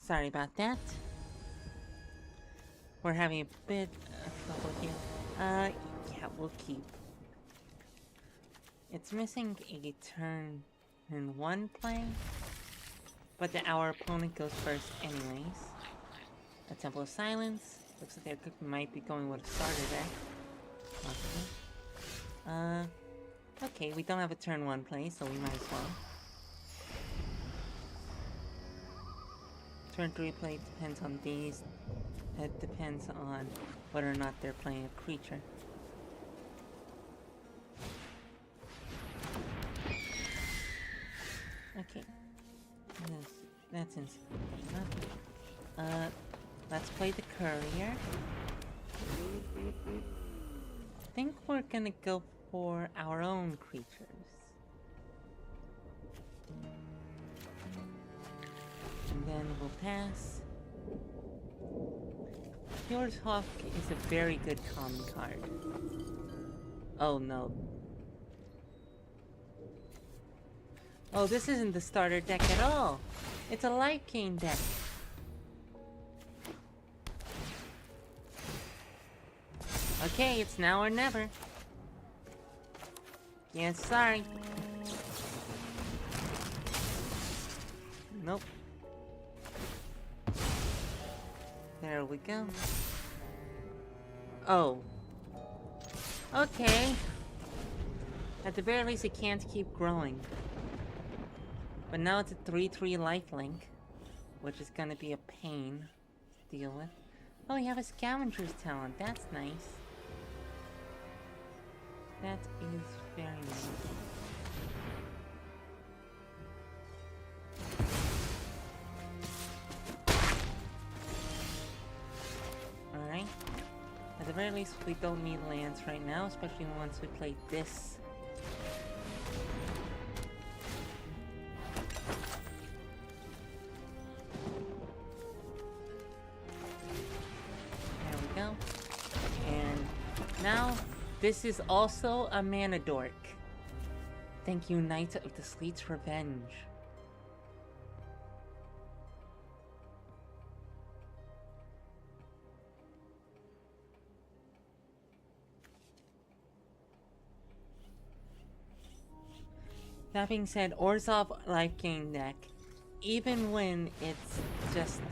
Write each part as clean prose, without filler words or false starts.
Sorry about that. We're having a bit of trouble here. Yeah, we'll keep. It's missing a turn in one play, but our opponent goes first anyways. A Temple of Silence. Looks like their cook might be going with a starter deck. Possibly. Okay, we don't have a turn one play, so we might as well. Turn 3 play depends on these. It depends on whether or not they're playing a creature. Okay. That's insignificant enough. Let's play the courier. I think we're gonna go for our own creatures. And then we'll pass. Fjord's Hawk is a very good common card. Oh no. Oh, this isn't the starter deck at all. It's a life gain deck. Okay, it's now or never. Yeah, sorry. Nope. There we go. Oh. Okay. At the very least, it can't keep growing. But now it's a 3/3 lifelink, which is gonna be a pain to deal with. Oh, we have a scavenger's talent. That's nice. That is very nice. Alright. At the very least, we don't need lands right now, especially once we play this. There we go. And now, this is also a mana dork. Thank you, Knight of the Sleet's Revenge. That being said, Orzhov life gain deck, even when it's just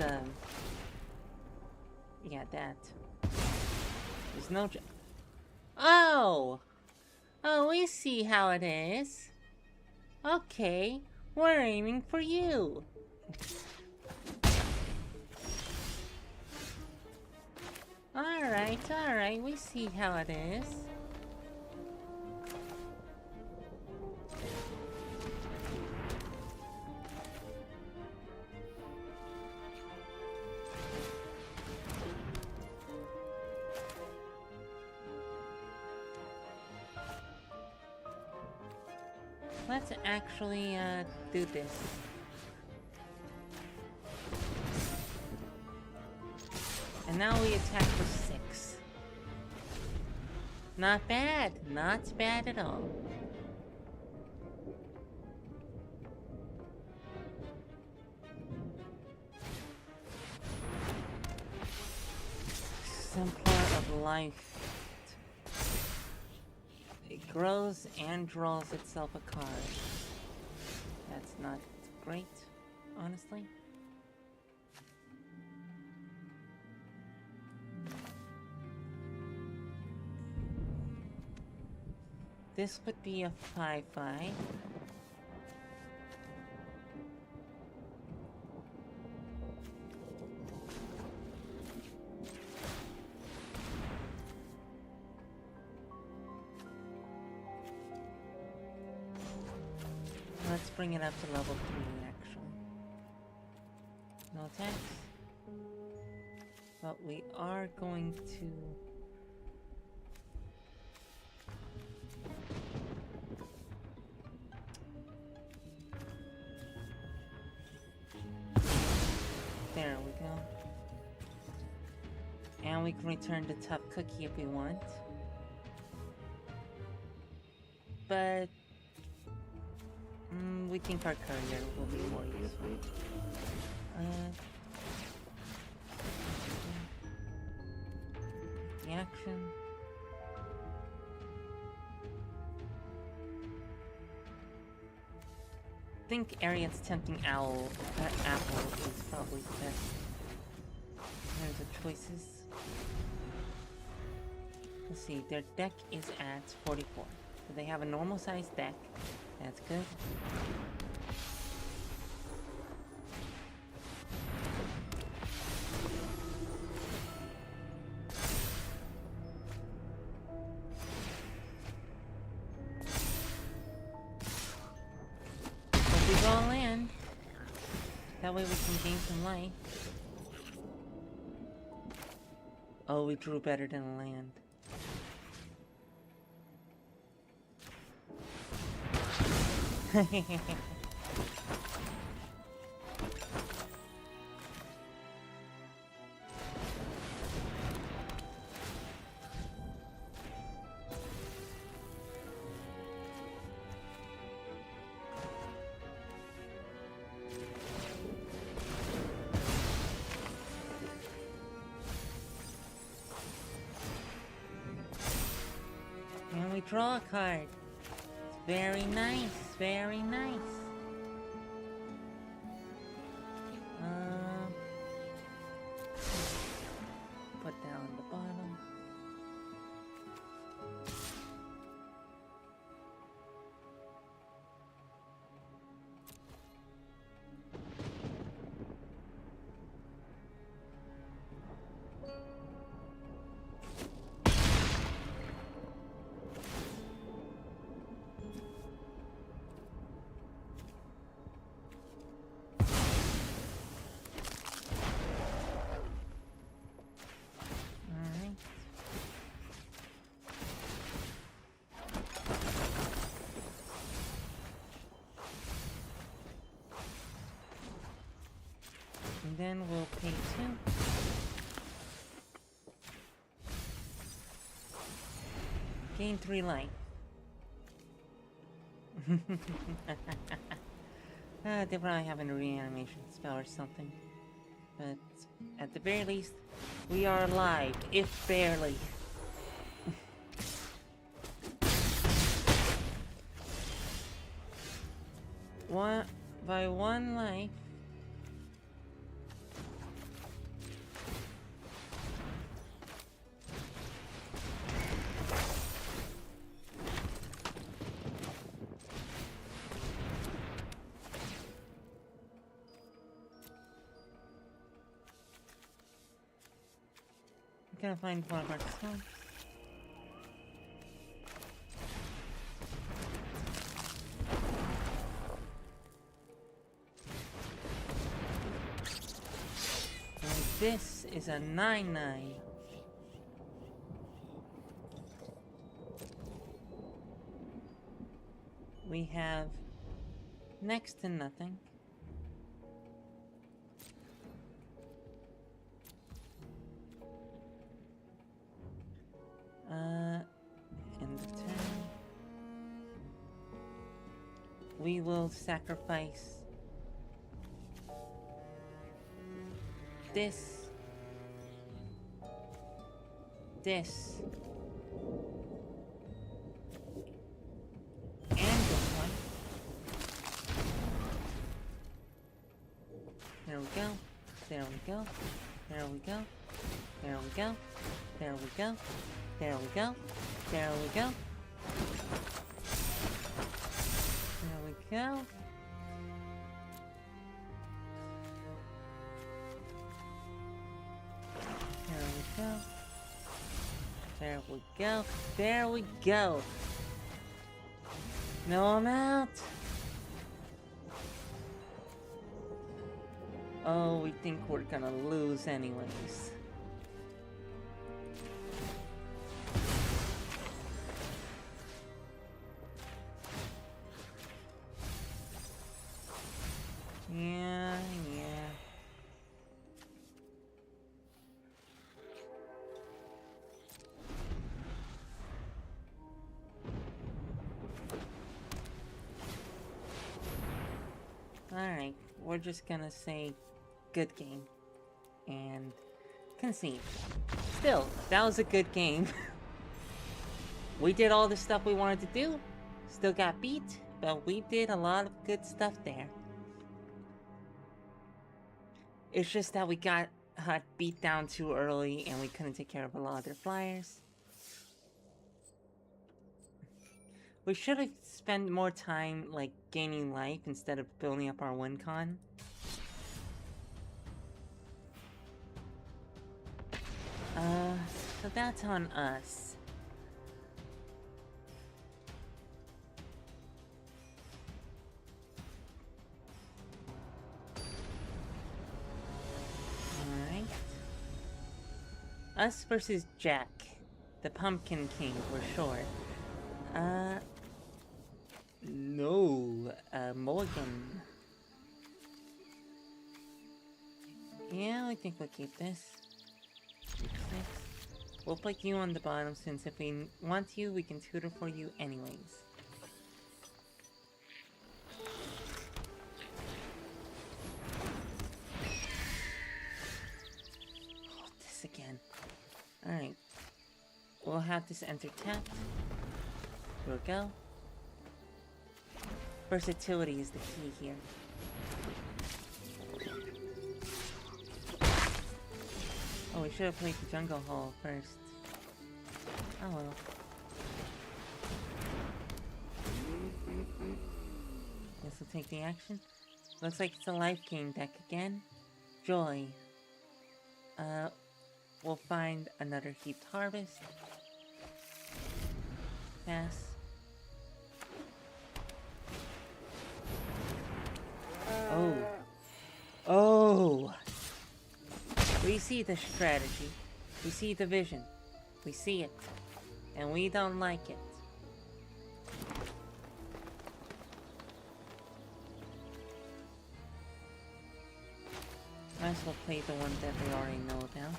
yeah, that. There's no Oh! Oh, we see how it is. Okay, we're aiming for you. Alright, we see how it is. Let's actually, do this. And now we attack for 6. Not bad. Not bad at all. Exemplar of Life. It grows and draws itself a card. That's not great, honestly. This would be a 5/5. Let's bring it up to level 3, actually. No attacks. But we are going to... There we go. And we can return the tough cookie if we want. But... we think our courier will be more useful. action. I think Ariad's tempting apple is probably the best in terms of choices. Let's see, their deck is at 44. So they have a normal sized deck. That's good. Hope we go land. That way we can gain some life. Oh, we drew better than land. And we draw a card. It's very nice, very nice. Put down the bottom. And then we'll pay 2. Gain 3 life. They probably have a reanimation spell or something. But at the very least, we are alive, if barely. By 1 life. I'm gonna find one of our stones. And this is a 9/9. We have next to nothing. In the turn, we will sacrifice this, and this one. There we go. There we go. There we go. There we go. There we go. There we go. There we go. There we go. There we go. There we go. There we go. No amount. Oh, we think we're gonna lose anyways. Yeah. Alright, we're just gonna say good game and concede. still, that was a good game. We did all the stuff we wanted to do. Still got beat, but we did a lot of good stuff there. It's just that we got beat down too early and we couldn't take care of a lot of their flyers. We should have spent more time, like, gaining life instead of building up our win con. So that's on us. Alright. Us versus Jack, the Pumpkin King, for sure. No, Mulligan. Yeah, I think we'll keep this. 6. We'll put you on the bottom since if we want you, we can tutor for you anyways. Oh, this again. Alright. We'll have this enter tapped. Here we go. Versatility is the key here. Oh, we should have played the Jungle Hall first. Oh well. Guess we'll take the action. Looks like it's a life gain deck again. Joy. We'll find another heaped harvest. Pass. Oh. Oh! We see the strategy. We see the vision. We see it. And we don't like it. Might as well play the one that we already know about.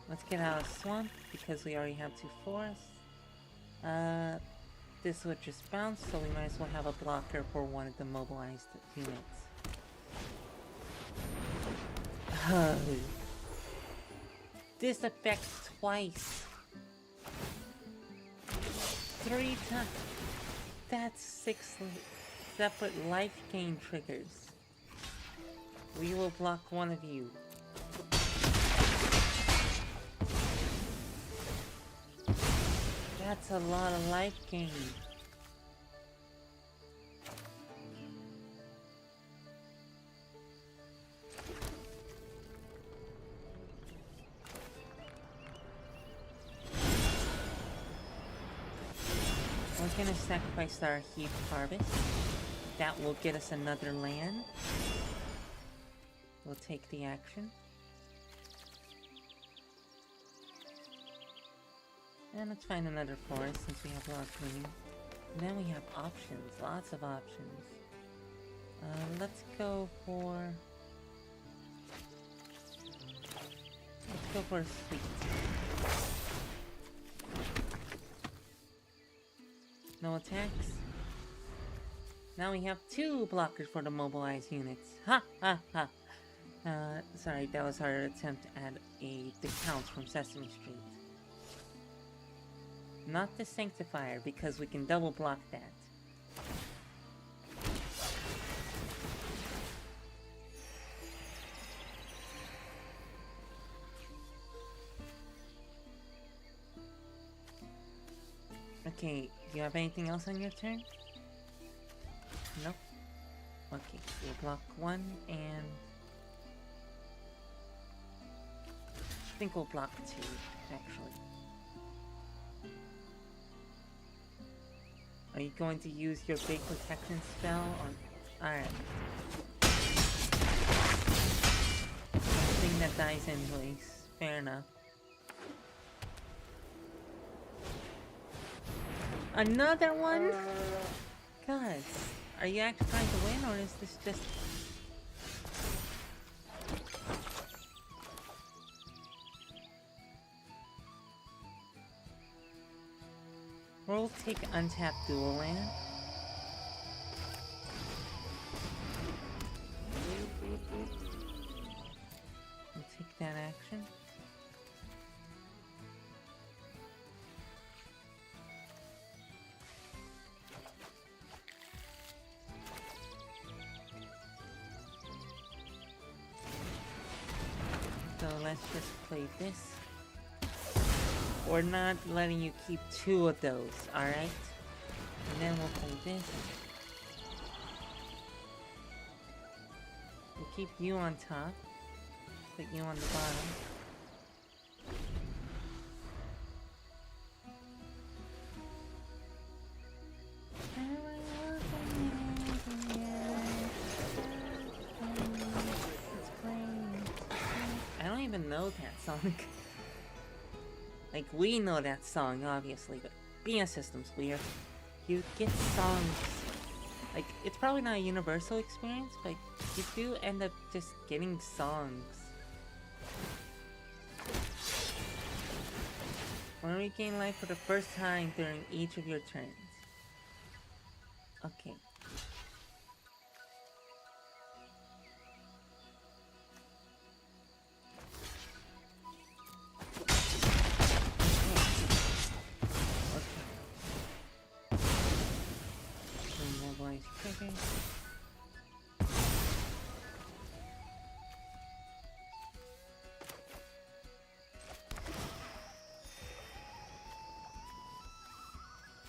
Let's get out of Swamp, because we already have 2 forests. This would just bounce, so we might as well have a blocker for one of the mobilized units. This affects twice. 3 times. That's 6 separate life gain triggers. We will block one of you. That's a lot of life gain. We're gonna sacrifice our heap harvest. That will get us another land. We'll take the action. And let's find another forest since we have a lot of green. And then we have options, lots of options. Let's go for a sweet. No attacks. Now we have 2 blockers for the mobilized units. Ha ha ha. Sorry, that was our attempt at the count from Sesame Street. Not the Sanctifier, because we can double block that. Okay, do you have anything else on your turn? Nope. Okay, we'll block 1 and... I think we'll block 2, actually. Are you going to use your big protection spell on... Alright. Something that dies anyways. Fair enough. Another one? Guys, are you actually trying to win, or is this just... We'll take untapped dual land. We'll take that action. So let's just play this. We're not letting you keep 2 of those, alright? And then we'll play this. We'll keep you on top. Put you on the bottom. I don't even know that song. Like, we know that song, obviously, but being a systems player, you get songs. Like, it's probably not a universal experience, but you do end up just getting songs. When regain life for the first time during each of your turns. Okay. Trigger.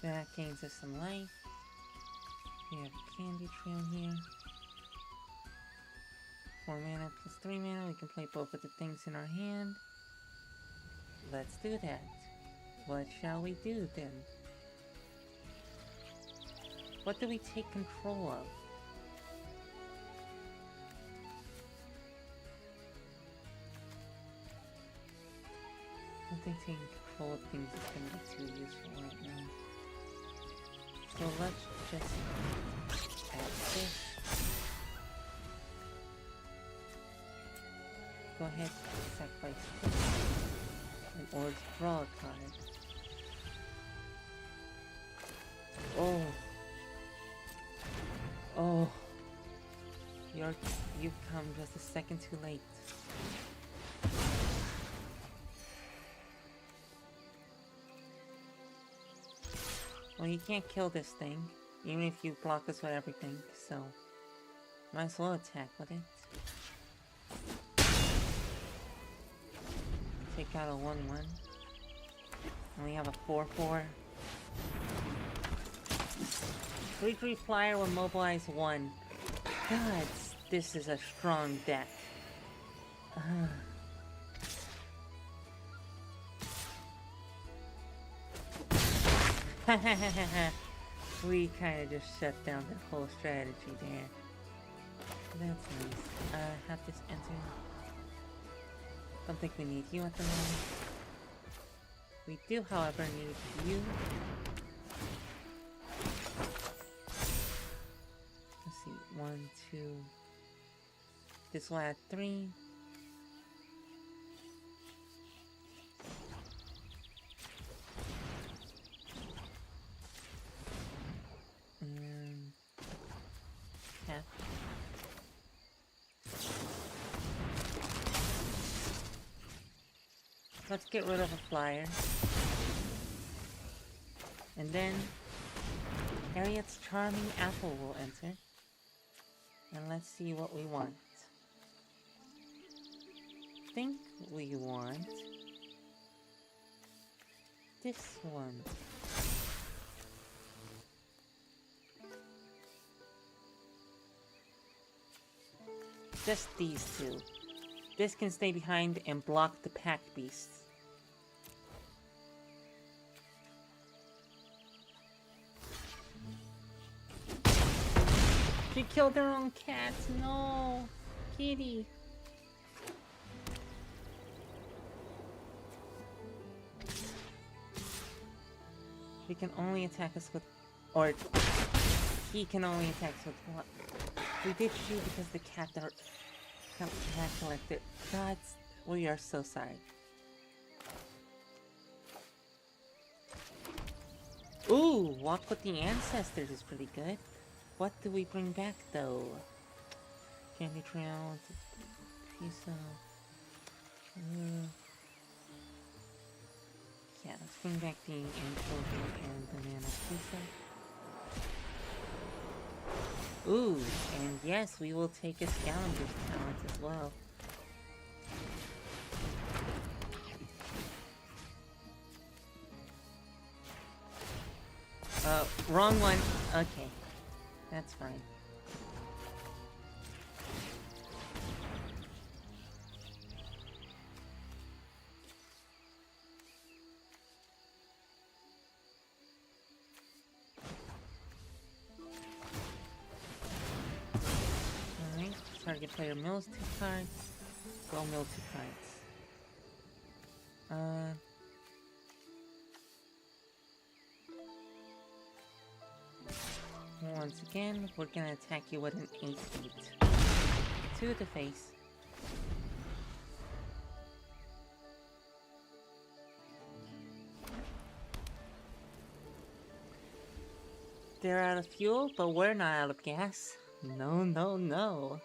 That gains us some life. We have a candy trail here. 4 mana plus 3 mana. We can play both of the things in our hand. Let's do that. What shall we do then? What do we take control of? I don't think taking control of things is going to be too useful right now. So let's just add this. Go ahead and sacrifice this. Or draw a card. Oh. Oh, you've come just a second too late. Well, you can't kill this thing, even if you block us with everything, so might as well attack with it. Take out a 1/1. And we have a 4/4. 3/3 flyer will mobilize 1. God, this is a strong deck. We kind of just shut down the whole strategy there. That's nice. Have this enter. Don't think we need you at the moment. We do, however, need you. Let's see, 1, 2. This will add 3. Tap. Let's get rid of a flyer. And then Harriet's charming apple will enter. And let's see what we want. I think we want this one. Just these two. This can stay behind and block the pack beasts. She killed her own cat. No, kitty. She can only attack us with, or he can only attack us with what? We did shoot because the cat collected. God, we are so sorry. Ooh, Walk with the Ancestors is pretty good. What do we bring back though? candy trail, piece of... yeah, let's bring back the anchovy and banana pizza. Ooh, and yes, we will take a scavenger's talent as well. Wrong one. Okay, that's fine. Alright, target player mills 2 cards. Go mill 2 cards. Once again, we're gonna attack you with an 8-8. To the face. They're out of fuel, but we're not out of gas. No, no, no.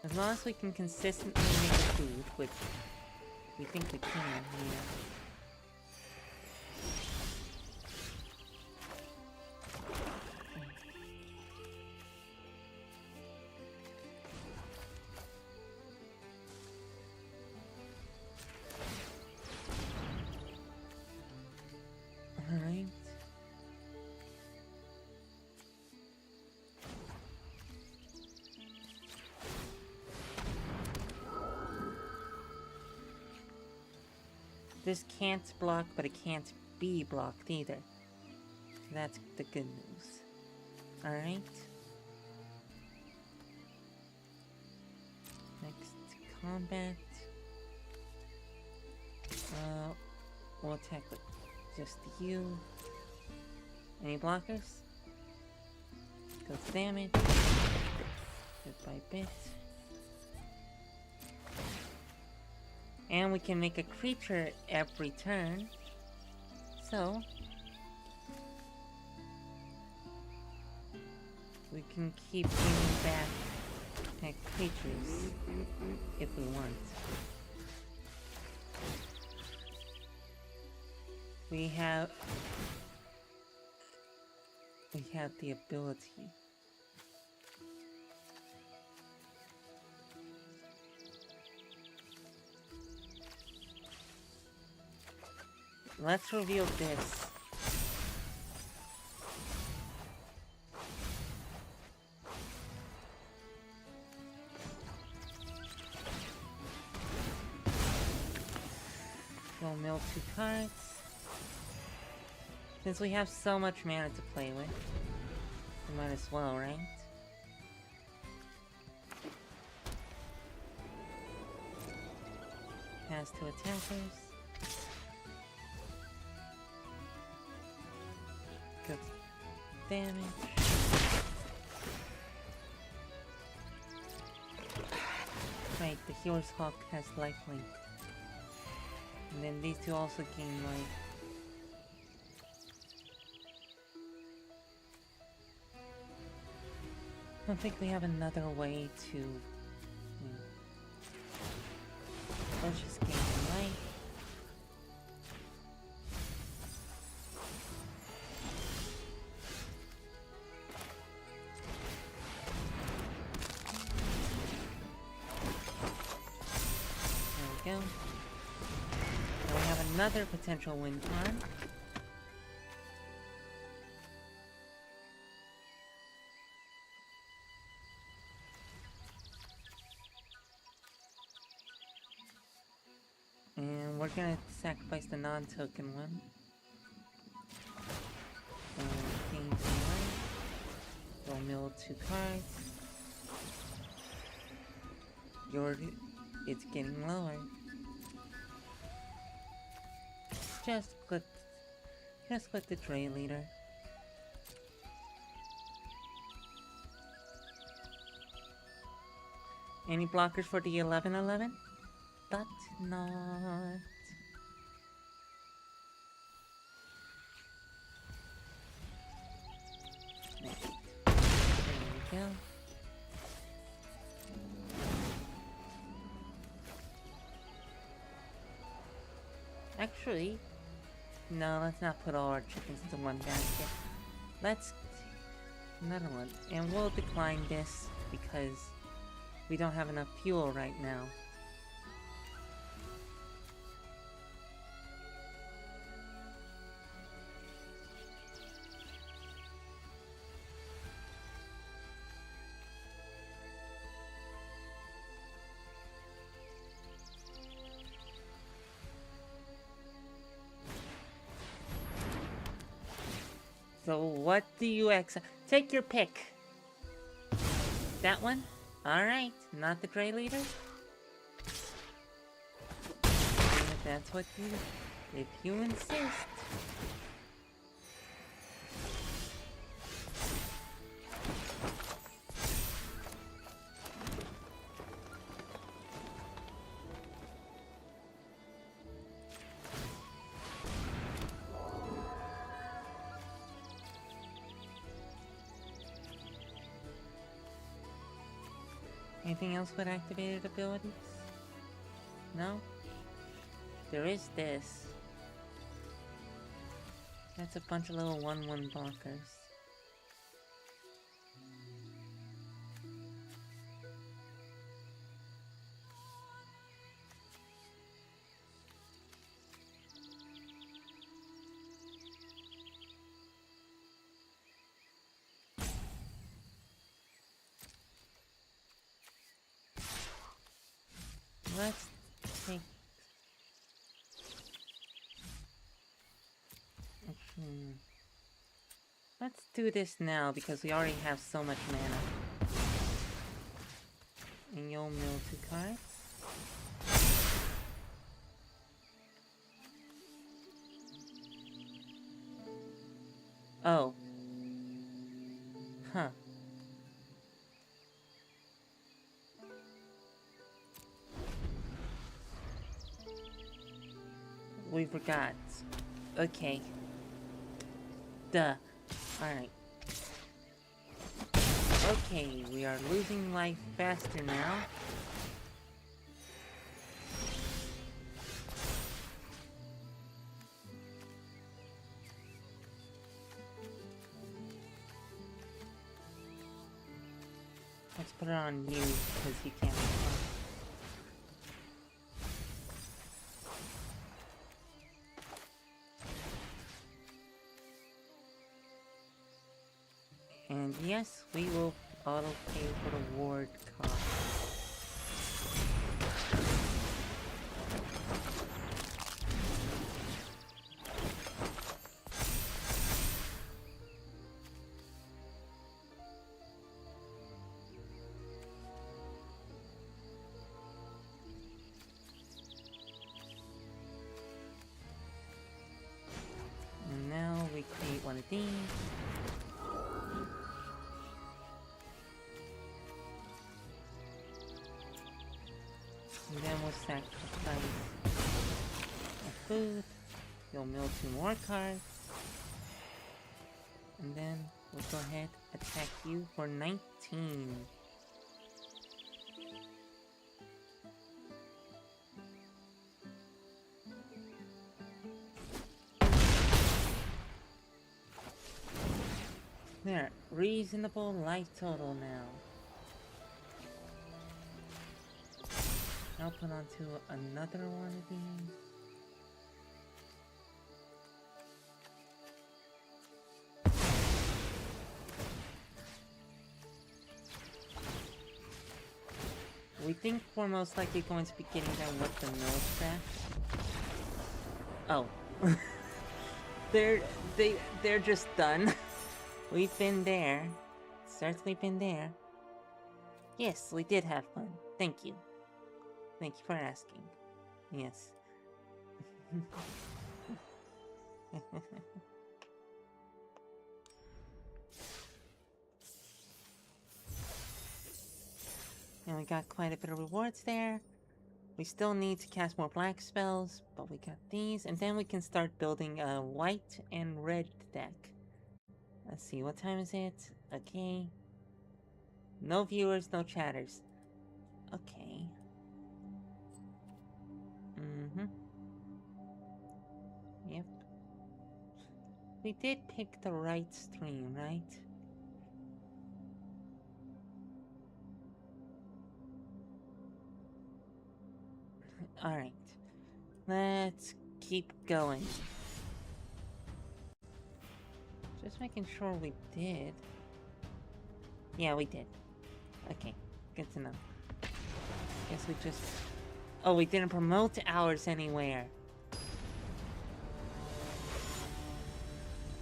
As long as we can consistently make food, which we think we can, yeah. Alright. This can't block, but it can't be blocked either. That's the good news. Alright. Next, combat. We'll attack with just you. Any blockers? Goes damage. Bit by bit. And we can make a creature every turn. So we can keep bringing back creatures if we want. We have the ability. Let's reveal this. We'll mill 2 cards. Since we have so much mana to play with, we might as well, right? Pass to attackers. Good damage. Right, the Healer's Hawk has lifelink. And then these two also gain life. I don't think we have another way to... let's just gain life. There we go. Now we have another potential win con. And we're gonna sacrifice the non-token one. Gain 2 life. We'll mill 2 cards. It's getting lower. Just click the Dray Leader. Any blockers for the 11-11? But not. Actually, no, let's not put all our chickens into one basket. Let's another one. And we'll decline this because we don't have enough fuel right now. So what do you take your pick. That one? Alright, not the Grey Leader? If that's what you... if you insist. Anything else with activated abilities? No? There is this. That's a bunch of little 1/1 blockers. Let's take... let's do this now because we already have so much mana. And you'll mill 2 cards. Oh. Huh. We forgot. Okay. Duh. Alright. Okay, we are losing life faster now. Let's put it on you, because you can't respond. And yes, we will auto-pay for the ward cost. And now we create one of these. And then we'll sacrifice a food. You'll mill 2 more cards. And then we'll go ahead and attack you for 19. There, reasonable life total now. I'll put onto another one of these. We think we're most likely going to be getting them with the mill crash. Oh. they're just done. We've been there. Certainly been there. Yes, we did have fun. Thank you. Thank you for asking. Yes. And we got quite a bit of rewards there. We still need to cast more black spells, but we got these. And then we can start building a white and red deck. Let's see, what time is it? Okay. No viewers, no chatters. Okay. Yep. We did pick the right stream, right? Alright. Let's keep going. Just making sure we did. Yeah, we did. Okay, good to know. Guess we just... Oh, we didn't promote ours anywhere.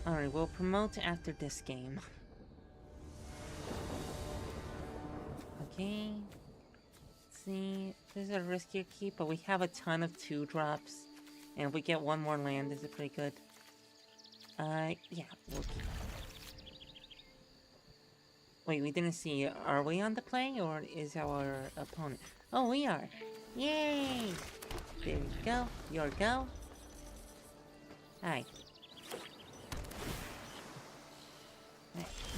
Alright, we'll promote after this game. Okay. Let's see. This is a riskier keep, but we have a ton of 2-drops. And if we get one more land, is it pretty good? Yeah, we'll keep. Wait, we didn't see. Are we on the play, or is our opponent? Oh, we are. Yay! There you go. Your go. Hi.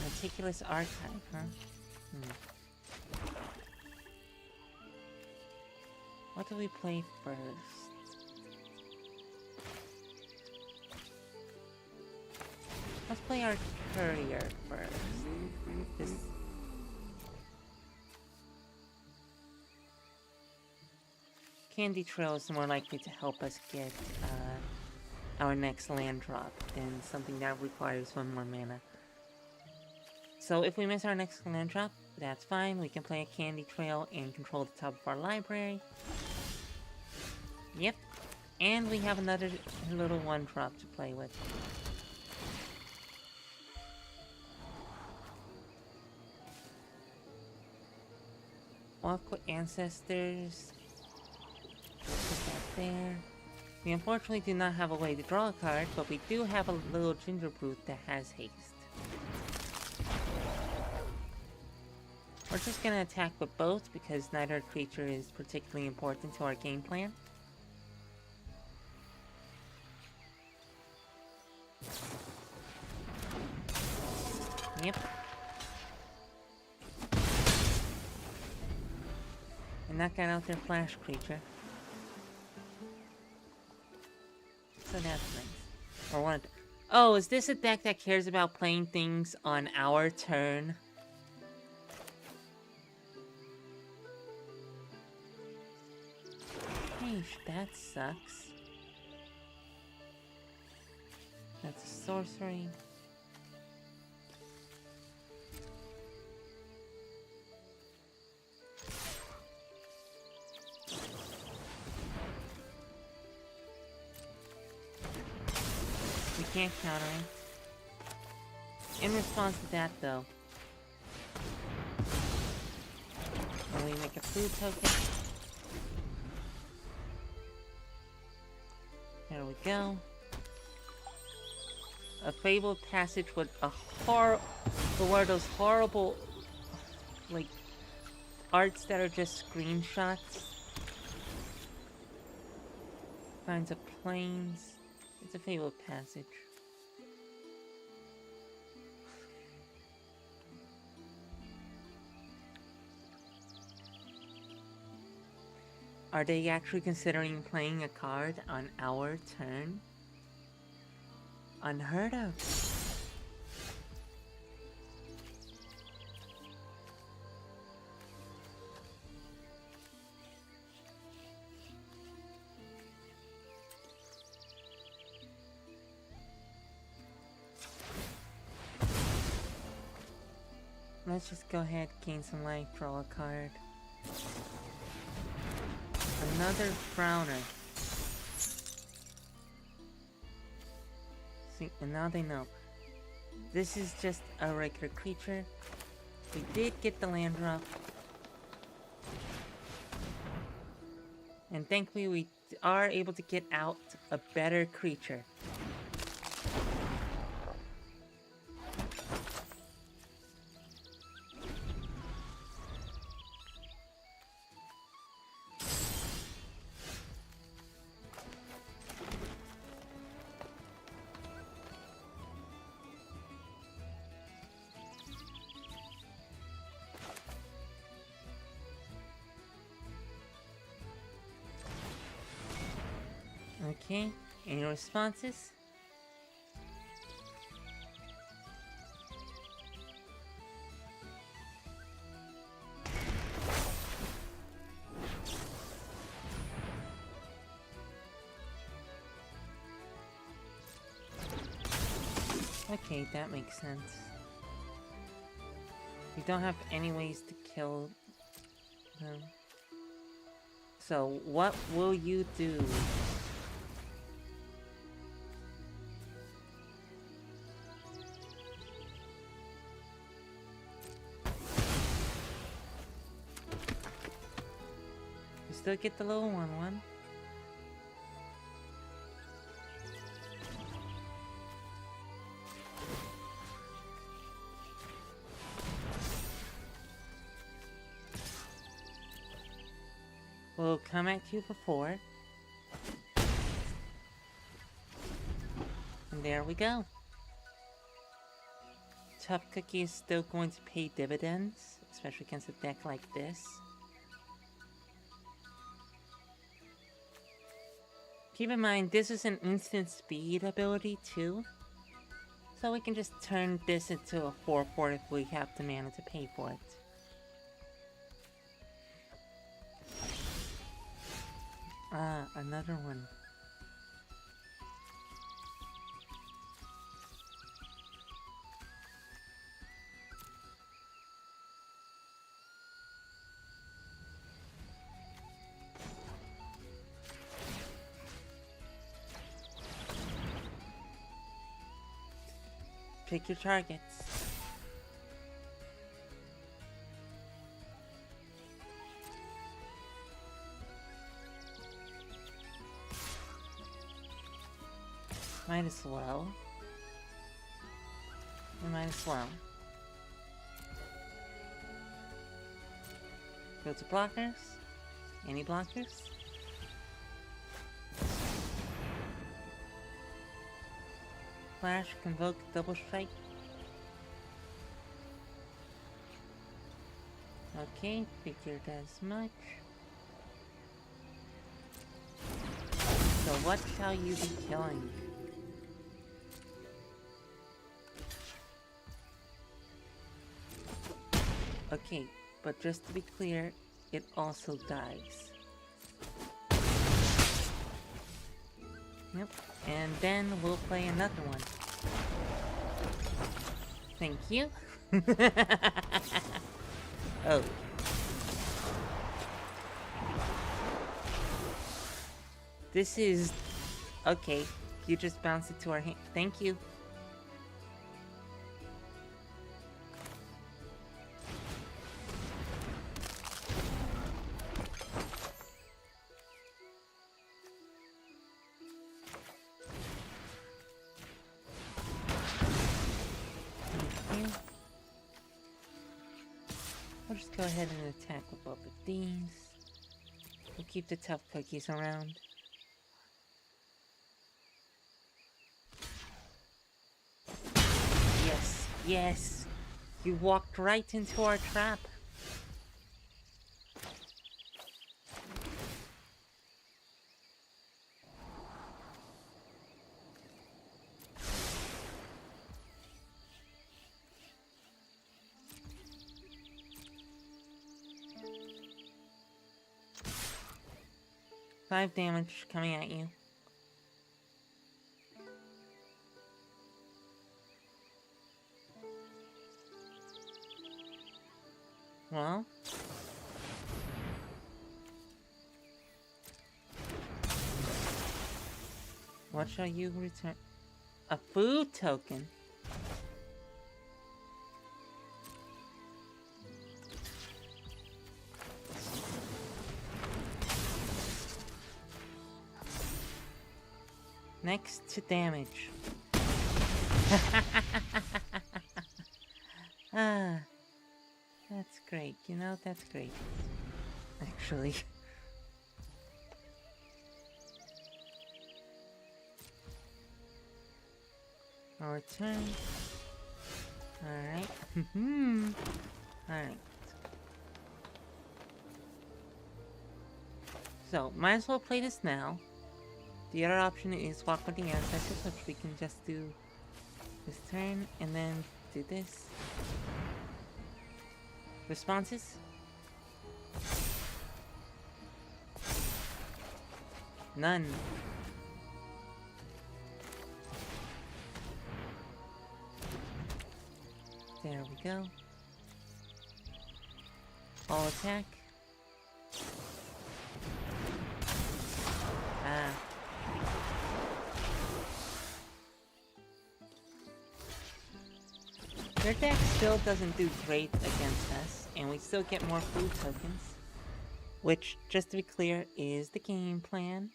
Meticulous archive, huh? What do we play first? Let's play our courier first. This... Candy Trail is more likely to help us get our next land drop than something that requires one more mana. So if we miss our next land drop, that's fine. We can play a Candy Trail and control the top of our library. Yep. And we have another little 1-drop to play with. Walk with Ancestors. Put that there. We unfortunately do not have a way to draw a card, but we do have a little Ginger Brute that has haste. We're just gonna attack with both because neither creature is particularly important to our game plan. Yep. And that got out their flash creature. So that's nice. Or one. Oh, is this a deck that cares about playing things on our turn? That sucks. That's a sorcery. We can't counter it. In response to that, though, when we make a food token. There we go. A fabled passage with a what are those horrible, like, arts that are just screenshots? Finds of plains. It's a fabled passage. Are they actually considering playing a card on our turn? Unheard of. Let's just go ahead, gain some life, draw a card. Another Frowner. See, and now they know. This is just a regular creature. We did get the land drop. And thankfully we are able to get out a better creature. Okay, Any responses? Okay, that makes sense. You don't have any ways to kill them. So, what will you do? You still get the little 1/1. We'll come at you for 4. And there we go. Tough Cookie is still going to pay dividends, especially against a deck like this. Keep in mind, this is an instant speed ability too. So we can just turn this into a 4/4 if we have the mana to pay for it. Ah, another one. Pick your targets. Might as well. We might as well. Go to blockers. Any blockers? Flash, Convoke, Double Strike. Okay, figured as much. So what shall you be killing? Okay, but just to be clear, it also dies. Yep, and then we'll play another one. Thank you. Oh. This is... Okay, you just bounced it to our hand. Thank you. We'll just go ahead and attack with both of these. We'll keep the tough cookies around. Yes, yes! You walked right into our trap. Five damage coming at you. Well. What shall you return? A food token? Next to damage. Ah, that's great. You know, that's great. Actually. Our turn. Alright. Alright. So, might as well play this now. The other option is walk with the ancestors, which we can just do this turn, and then do this. Responses? None. There we go. All attack. Ah. Their deck still doesn't do great against us, and we still get more food tokens. Which, just to be clear, is the game plan.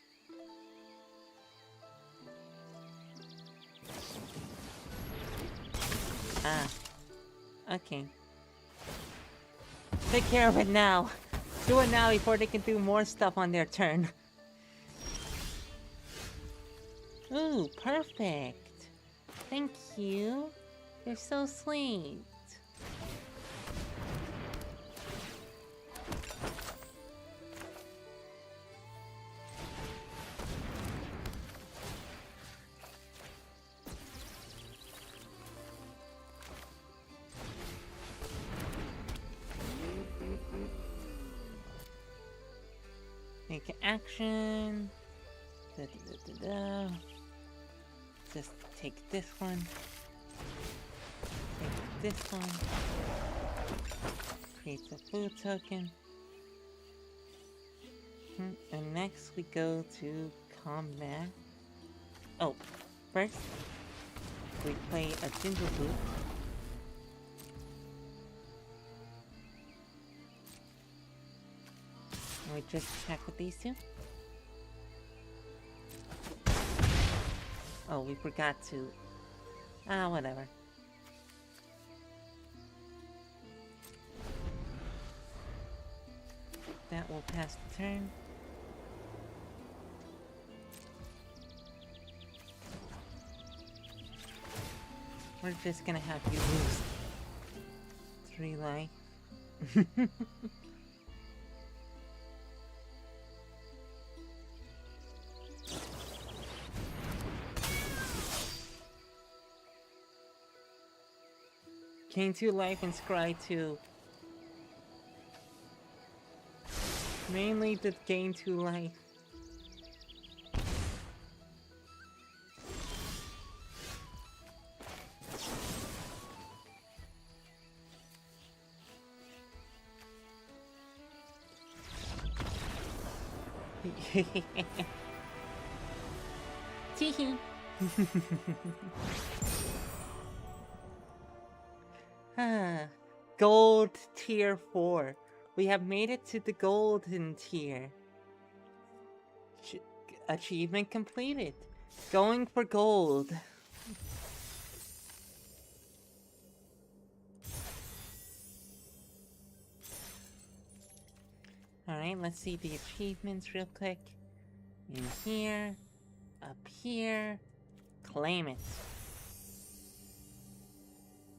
Ah. Okay. Take care of it now! Do it now before they can do more stuff on their turn. Ooh, perfect! Thank you. You're so sweet. Make an action. Da, da, da, da, da. Just take this one. Take this one. Create a food token. And next we go to combat. Oh, first we play a ginger boot. And we just attack with these two. Oh, we forgot to... Ah, whatever. That will pass the turn. We're just gonna have you lose 3 life. Gain 2 life and scry 2. Mainly to gain 2 life. Teehee. Gold tier 4. We have made it to the golden tier. Achievement completed. Going for gold. Alright, let's see the achievements real quick. In here. Up here. Claim it.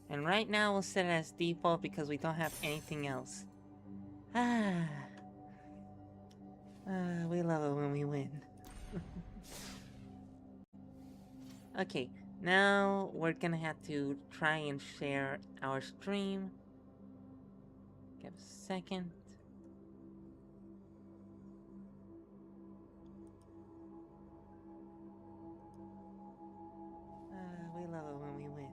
And right now we'll set it as default because we don't have anything else. We love it when we win. Okay, now we're gonna have to try and share our stream. Give a second. We love it when we win.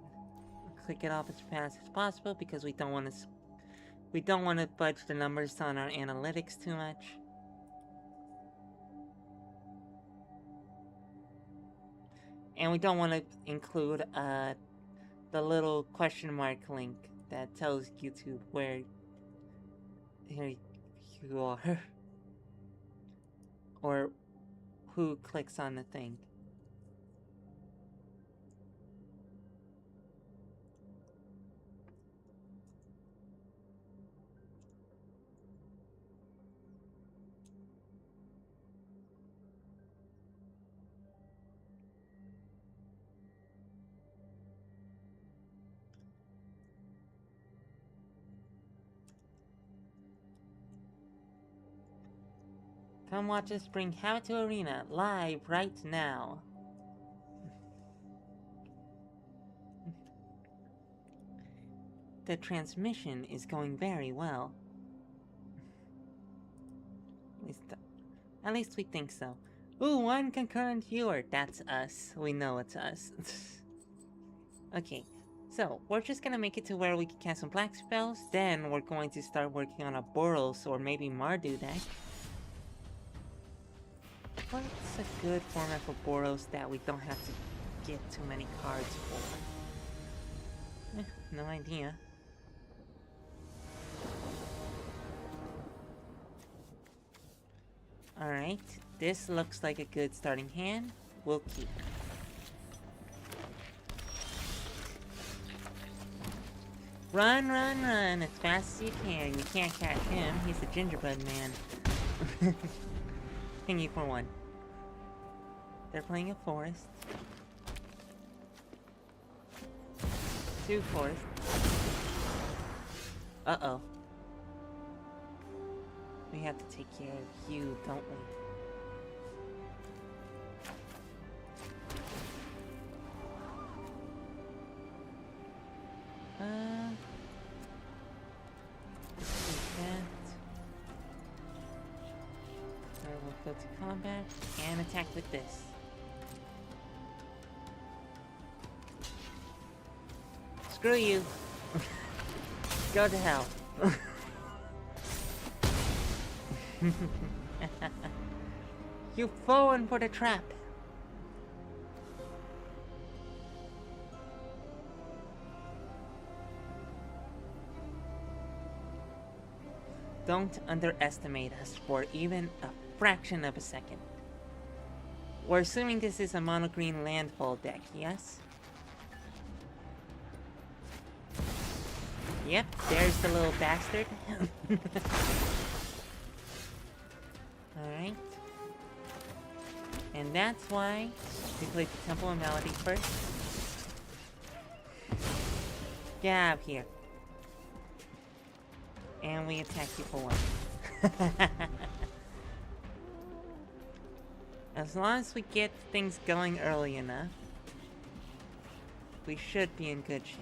Click it off as fast as possible because we don't want to fudge the numbers on our analytics too much. And we don't want to include the little question mark link that tells YouTube where here you are or who clicks on the thing. Come watch us bring Havoc to Arena live right now. The transmission is going very well. At least we think so. Ooh, one concurrent viewer. That's us. We know it's us. Okay, so we're just gonna make it to where we can cast some black spells. Then we're going to start working on a Boros or maybe Mardu deck. What's a good format for Boros that we don't have to get too many cards for? No idea. Alright, this looks like a good starting hand. We'll keep. Run, run, run as fast as you can. You can't catch him. He's a gingerbread man. Thingy for one. They're playing a forest. 2 forest. Uh-oh. We have to take care of you, don't we? Let's do that. We'll go to combat and attack with this. Screw you. Go to hell. You've fallen for the trap. Don't underestimate us for even a fraction of a second. We're assuming this is a mono-green landfall deck, yes? Yep, there's the little bastard. Alright. And that's why we played the Temple of Malady first. Get out of here. And we attack you for one. As long as we get things going early enough, we should be in good shape.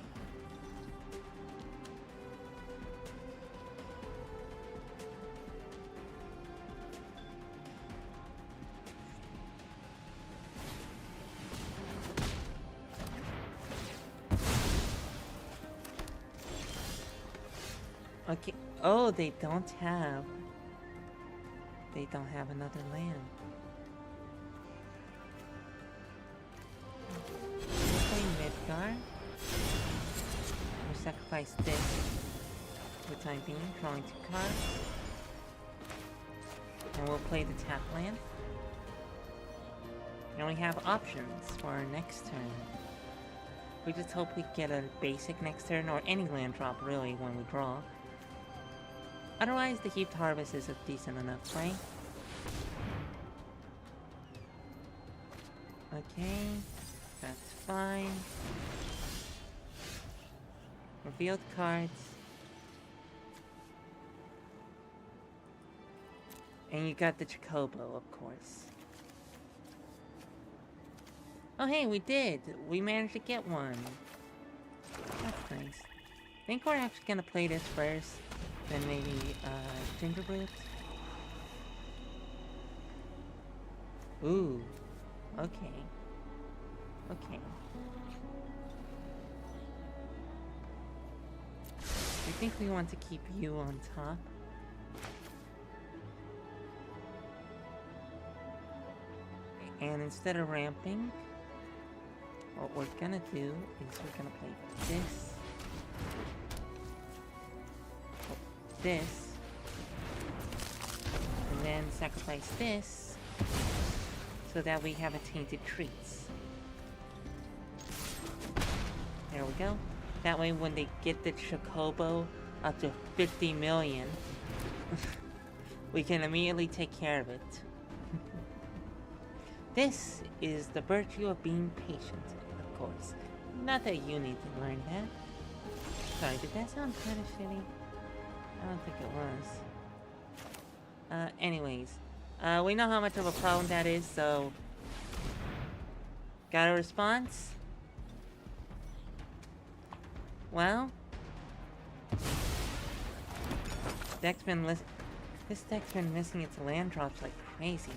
Okay. Oh, they don't have another land. We'll play Midgar. We'll sacrifice this for the time being, drawing 2 cards. And we'll play the tap land. And we have options for our next turn. We just hope we get a basic next turn, or any land drop really when we draw. Otherwise, the Heaped Harvest is a decent enough play. Okay, that's fine. Revealed cards. And you got the Chocobo, of course. Oh hey, we did! We managed to get one. That's nice. I think we're actually gonna play this first. Then maybe, Gingerbread? Ooh. Okay. Okay. I think we want to keep you on top. And instead of ramping, what we're gonna do is we're gonna play this. This, and then sacrifice this so that we have a tainted treats. There we go. That way when they get the Chocobo up to 50 million, we can immediately take care of it. This is the virtue of being patient, of course. Not that you need to learn that. Sorry, did that sound kind of shitty? I don't think it was. Anyways. We know how much of a problem that is, so... Got a response? Well... This deck's been missing its land drops like crazy.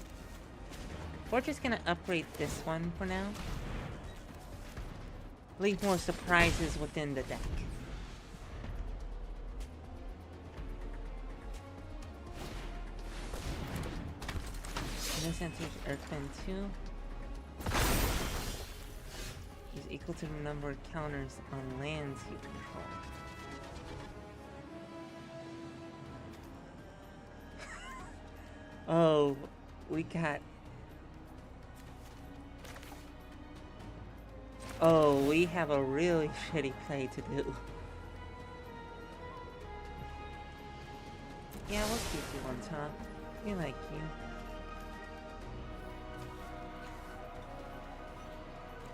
We're just gonna upgrade this one for now. Leave more surprises within the deck. This enters Earthbend 2. Is equal to the number of counters on lands you control. Oh, we got... Oh, we have a really shitty play to do. Yeah, we'll keep you on top. We like you.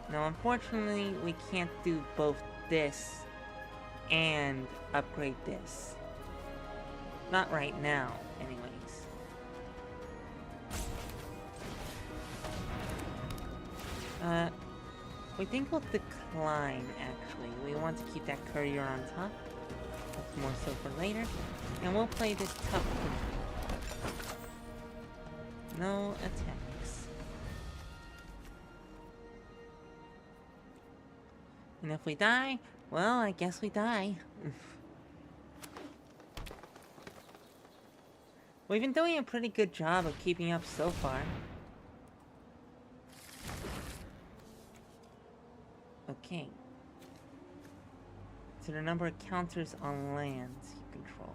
Now, unfortunately, we can't do both this and upgrade this. Not right now, anyways. We think we'll decline, actually. We want to keep that courier on top. That's more so for later. And we'll play this tough one. No attacks. And if we die, well, I guess we die. We've been doing a pretty good job of keeping up so far. Okay. So the number of counters on lands you control.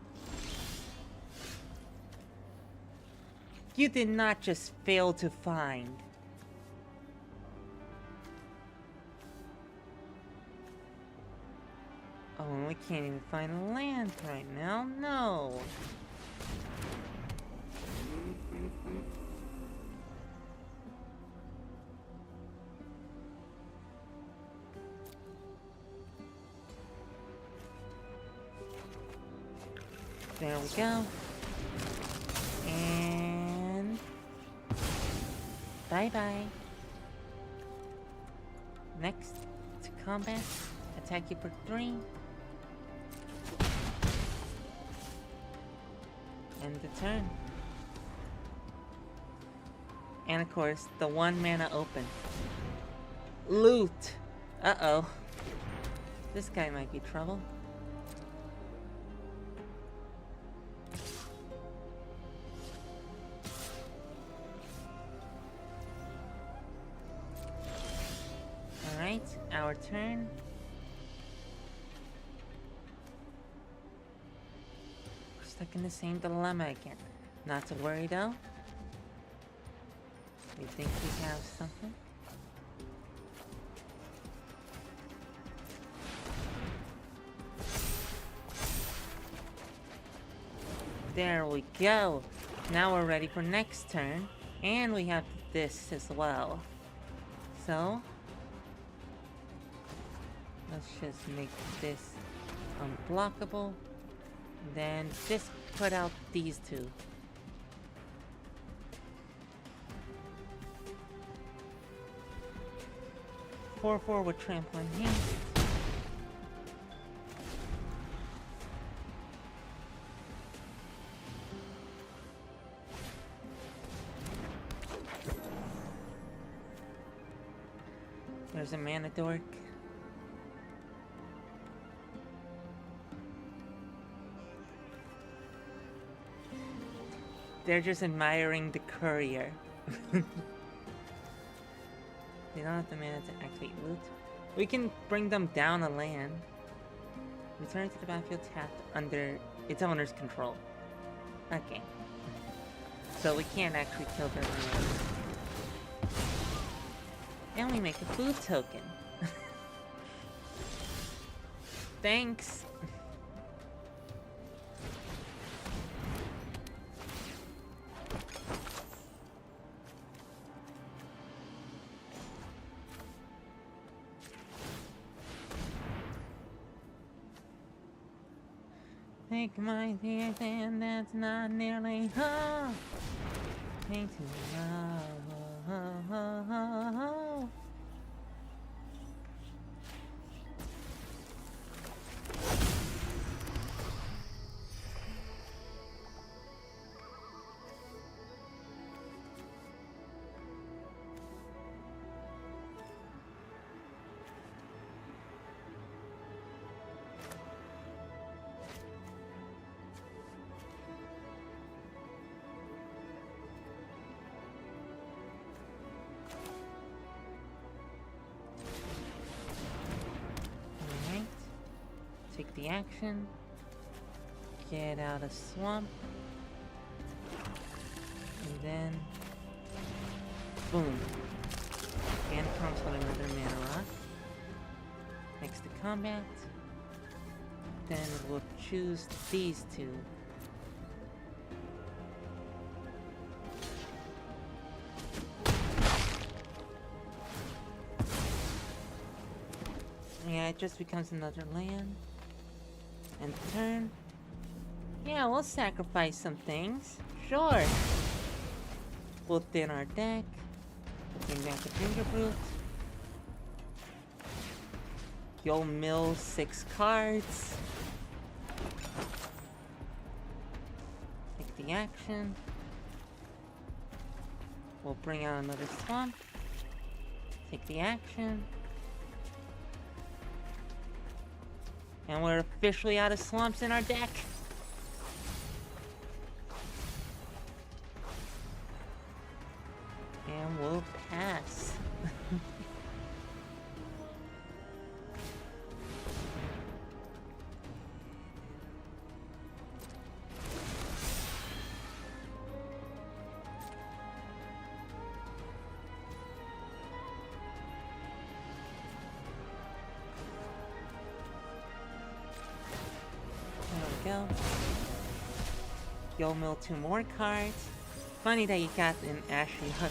You did not just fail to find. Oh, we can't even find a land right now. No. There we go. And... bye-bye. Next, to combat. Attack you for 3. End the turn. And of course, the 1 mana open. Loot! Uh-oh. This guy might be trouble. Alright, our turn. We're stuck in the same dilemma again. Not to worry though. We think we have something. There we go. Now we're ready for next turn. And we have this as well. So... let's just make this unblockable. Then just put out these 2. Four with trample in hand. There's a mana dork. They're just admiring the courier. They don't have the mana to activate loot. We can bring them down a land. Return to the battlefield tapped under its owner's control. Okay. So we can't actually kill their land. And we make a food token. Thanks! Take my tears and that's not nearly enough. Painting. Take the action. Get out of swamp. And then... boom. And comes with another mana rock. Next to combat. Then we'll choose these two. Yeah, it just becomes another land. And turn. Yeah, we'll sacrifice some things. Sure. We'll thin our deck. Bring back the Fingerbrute. You'll mill 6 cards. Take the action. We'll bring out another swamp. Take the action. And we're officially out of swamps in our deck. And we'll pass. Go. You'll mill 2 more cards. Funny that you got an Ashley Hook.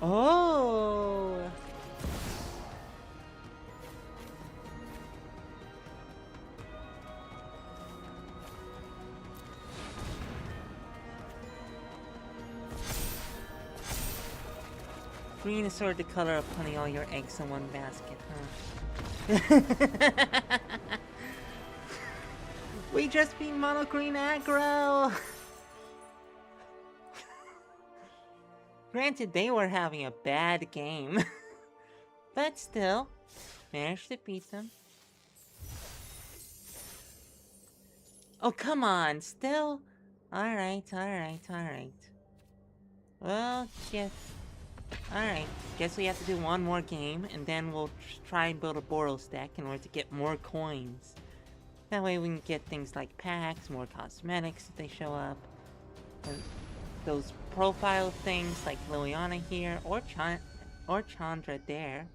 Oh! Green is sort of the color of putting all your eggs in one basket, huh? We just beat mono green aggro! Granted, they were having a bad game. But still, managed to beat them. Oh, come on, still? Alright. Well, yes. Alright, guess we have to do one more game, and then we'll try and build a Boros deck in order to get more coins. That way we can get things like packs, more cosmetics if they show up. And those profile things like Liliana here, or Chandra there.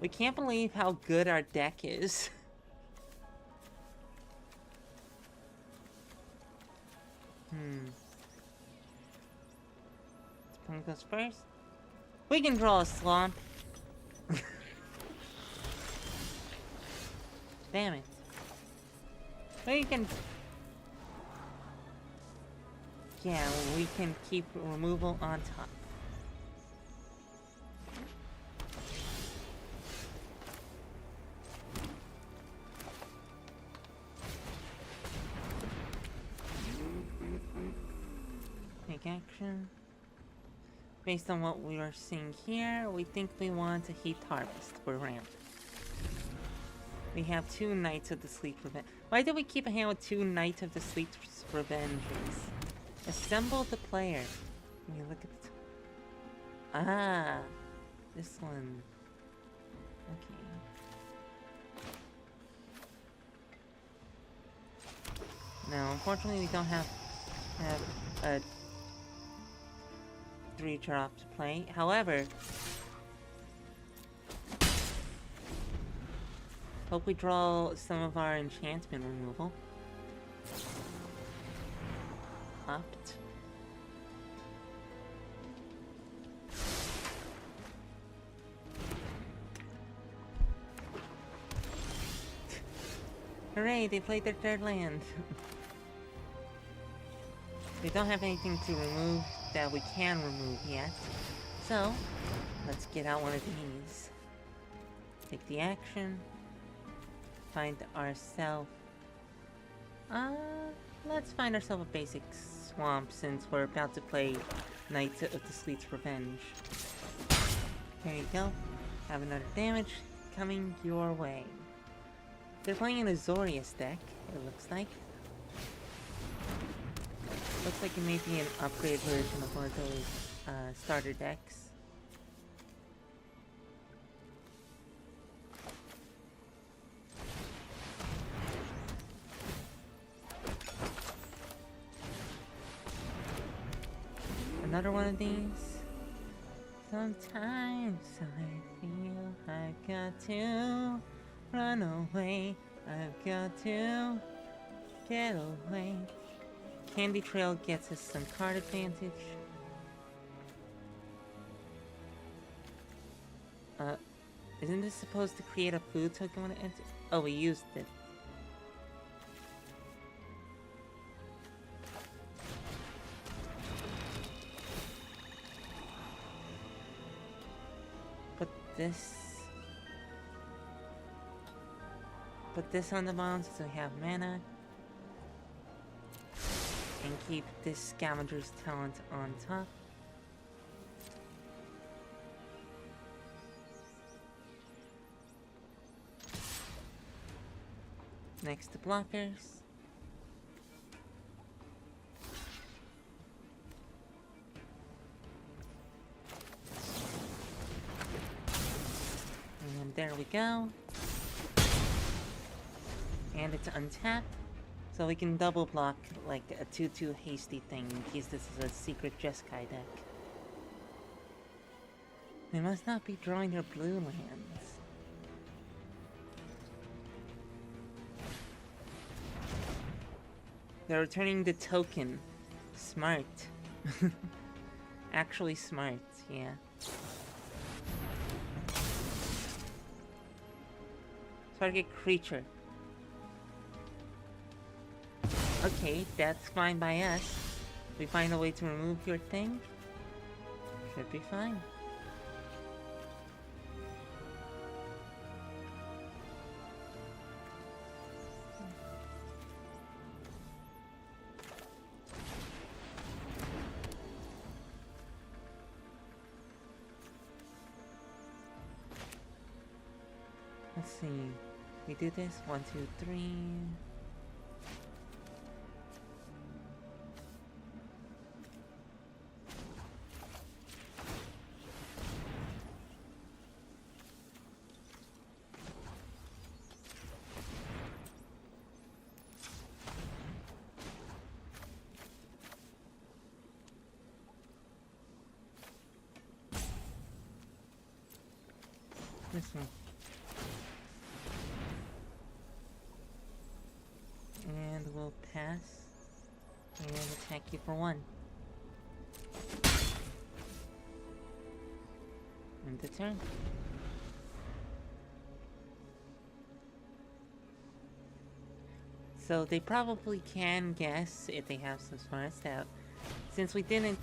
We can't believe how good our deck is. Spring goes first. We can draw a swamp. Damn it. We can... yeah, we can keep removal on top. Take action. Based on what we are seeing here, we think we want a Heat Harvest for ramp. We have 2 Knights of the Sleep Revenge. Why did we keep a hand with 2 Knights of the Sleep Revenges? Assemble the player. Let me look at the... ah, this one. Okay. Now, unfortunately, we don't have a 3-drop to play. However, hope we draw some of our enchantment removal. Opt. Hooray, they played their 3rd land. We don't have anything to remove that we can remove yet. So, let's get out one of these. Take the action. Find ourselves... let's find ourselves a basic swamp since we're about to play Knight of the Sleet's Revenge. There you go. Have another damage coming your way. They're playing an Azorius deck, it looks like. Looks like it may be an upgrade version of one of those starter decks. Another one of these. Sometimes I feel I've got to run away. I've got to get away. Candy Trail gets us some card advantage. Isn't this supposed to create a food token when it enters? Oh, we used it. Put this on the bottom so we have mana. And keep this Scavenger's Talent on top. Next to blockers. And there we go. And it's untapped, so we can double block like a 2/2 hasty thing in case this is a secret Jeskai deck. They must not be drawing their blue lands. They're returning the token. Smart. Actually smart, yeah. Target creature. Okay, that's fine by us. We find a way to remove your thing. Should be fine. Let's see. We do this 1, 2, 3. This one. And we'll pass. And attack you for 1. End the turn. So they probably can guess if they have some smarts out. Since we didn't...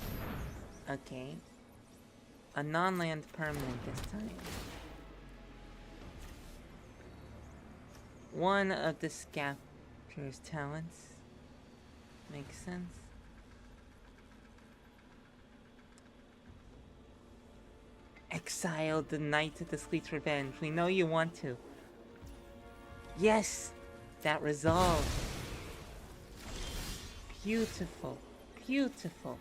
Okay. A non-land permanent this time. One of the Scavenger's talents. Makes sense. Exile the Knight of the Sleet's Revenge. We know you want to. Yes! That resolved. Beautiful. Beautiful.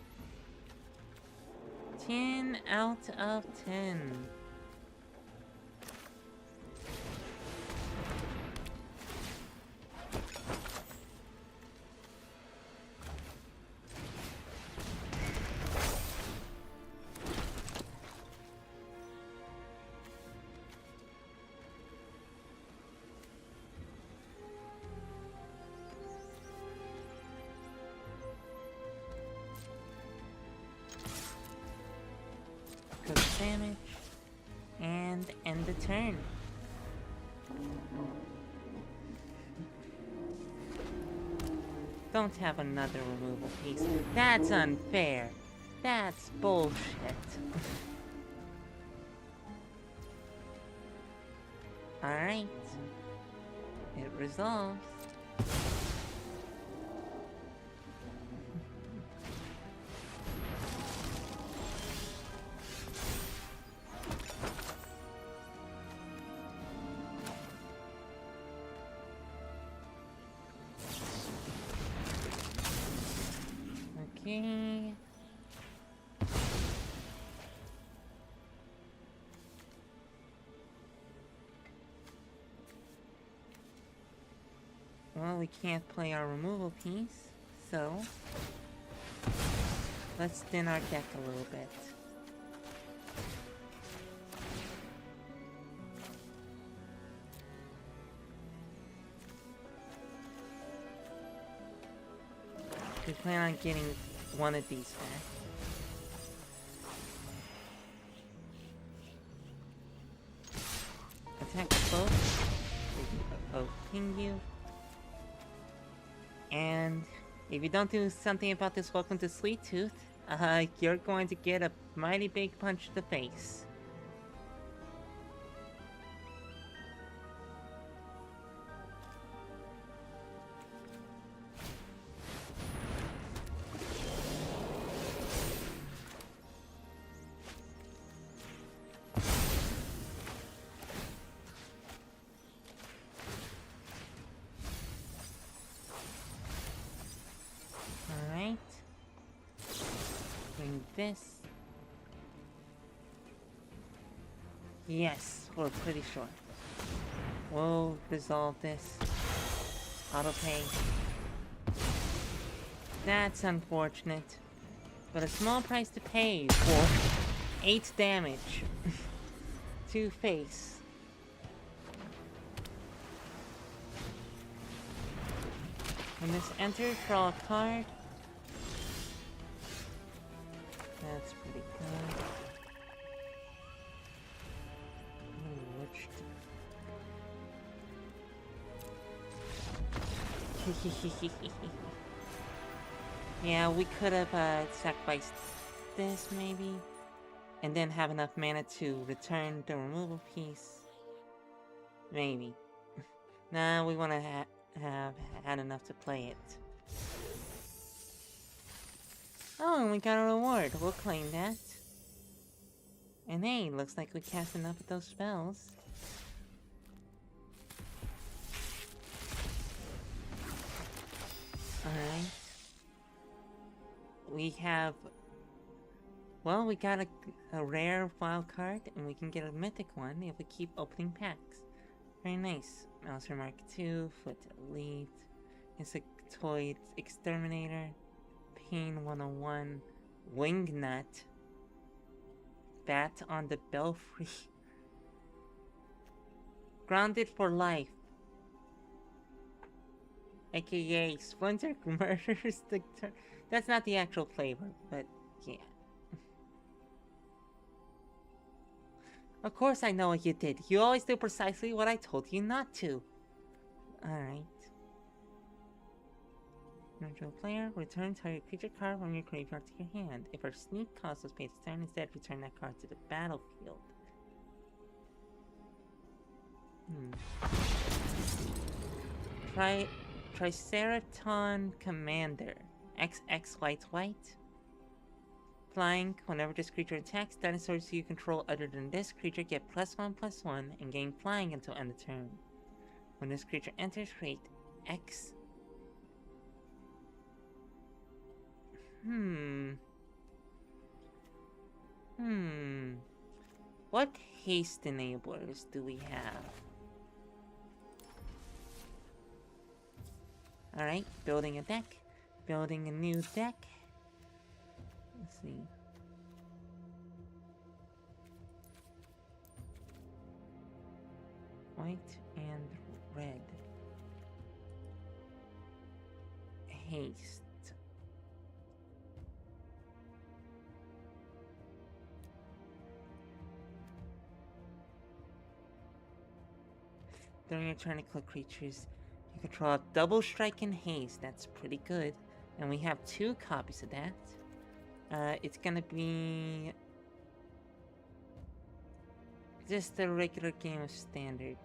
10 out of 10. Damage and end the turn. Don't have another removal piece. That's unfair. That's bullshit. Alright. It resolves. Okay. Well, we can't play our removal piece, so let's thin our deck a little bit. We plan on getting one of these back. Attack both. Oh, ping you. And if you don't do something about this, welcome to Sweet Tooth. You're going to get a mighty big punch to the face. This. Yes, we're pretty sure. We'll resolve this. Autopay. That's unfortunate. But a small price to pay for 8 damage to face. When this enters, draw a card. That's pretty good. Yeah, we could have sacrificed this maybe, and then have enough mana to return the removal piece. Maybe. Nah, we want to have had enough to play it. Oh, and we got a reward. We'll claim that. And hey, looks like we cast enough of those spells. Alright. We have... Well, we got a rare wild card, and we can get a mythic one if we keep opening packs. Very nice. Mouse Mark 2, Foot Elite, Insectoid Exterminator, Pain 101, Wingnut, Bat on the Belfry, Grounded for Life, aka Splinter murders the... That's not the actual flavor, but yeah. Of course I know what you did. You always do precisely what I told you not to. Alright. Neutral player, return target creature card from your graveyard to your hand. If our sneak cost was paid its turn, instead return that card to the battlefield. Triceraton Commander. XX white. Flying, whenever this creature attacks, dinosaurs you control other than this creature get +1/+1 and gain flying until end of turn. When this creature enters, create X. What haste enablers do we have? Alright, building a deck. Building a new deck. Let's see. White and red. Haste. During your turn to click creatures, You control a double strike and haste. That's pretty good. And we have 2 copies of that. It's gonna be just a regular game of standard.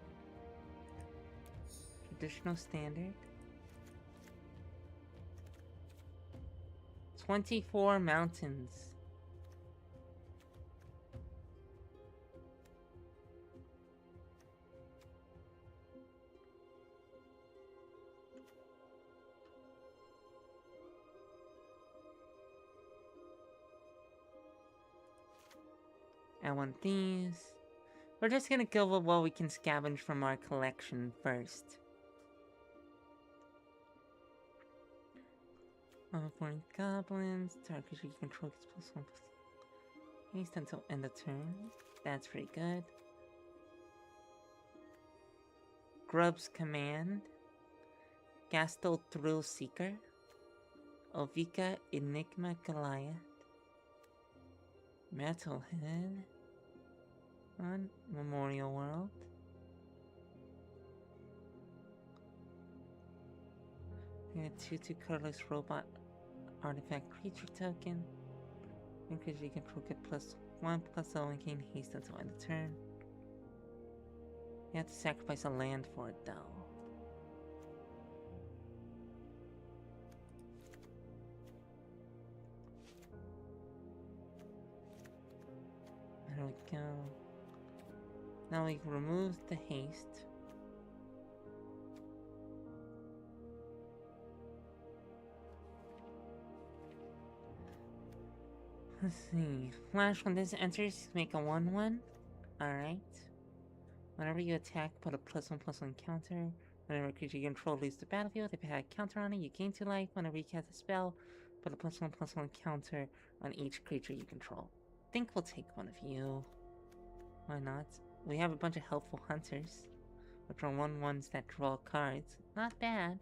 Traditional standard. 24 mountains. I want these. We're just gonna go with what we can scavenge from our collection first. Overborn goblins. Target creature you control gets +1/+. Haste until end of turn. That's pretty good. Grub's Command. Gastel Thrill Seeker. Ovika Enigma Goliath. Metalhead. On Memorial World. We got 2/2 colorless robot artifact creature token. Because you control get +1/+0 and gain haste until end of turn. You have to sacrifice a land for it though. There we go. Now we remove the haste. Let's see. Flash, when this enters, make a 1/1. Alright. Whenever you attack, put a +1/+1 counter. Whenever a creature you control leaves the battlefield, if it had a counter on it, you gain 2 life. Whenever you cast a spell, put a +1/+1 counter on each creature you control. I think we'll take one of you. Why not? We have a bunch of helpful hunters, which are 1/1s that draw cards. Not bad.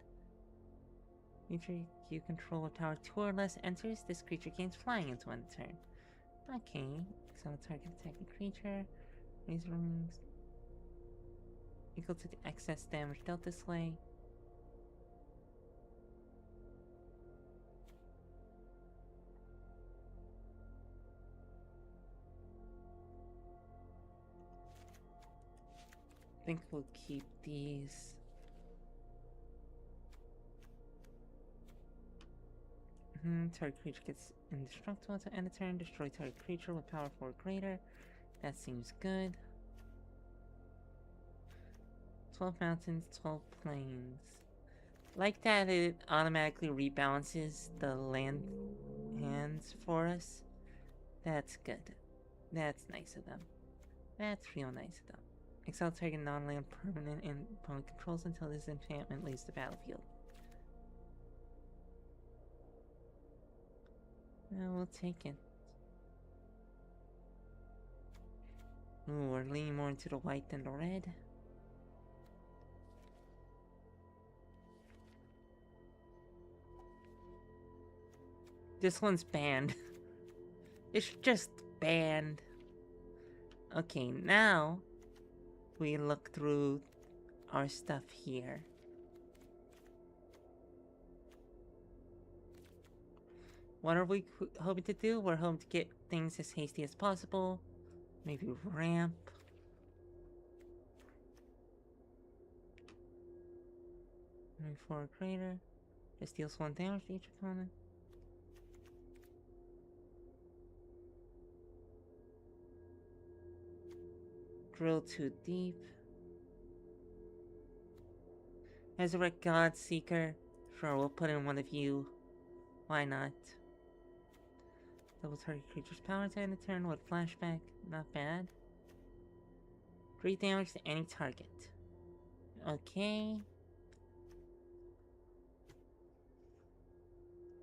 Creature you control with power 2 or less enters, this creature gains flying until end of turn. Okay, so target attacking creature. Razor rings equal to the excess damage dealt this way. I think we'll keep these. Target creature gets indestructible to end of turn. Destroy target creature with power 4 or greater. That seems good. 12 mountains, 12 plains. Like that it automatically rebalances the land hands for us. That's good. That's nice of them. That's real nice of them. Exile target non-land permanent and opponent controls until this enchantment leaves the battlefield. We'll take it. Ooh, we're leaning more into the white than the red. This one's banned. It's just banned. Okay, now we look through our stuff here. What are we hoping to do? We're hoping to get things as hasty as possible. Maybe ramp. Maybe 4 greater. Just deals 1 damage to each opponent. Drill too deep. Resurrect God Seeker. Sure, we'll put in one of you. Why not? Double target creature's power to end the turn with flashback. Not bad. 3 damage to any target. Okay.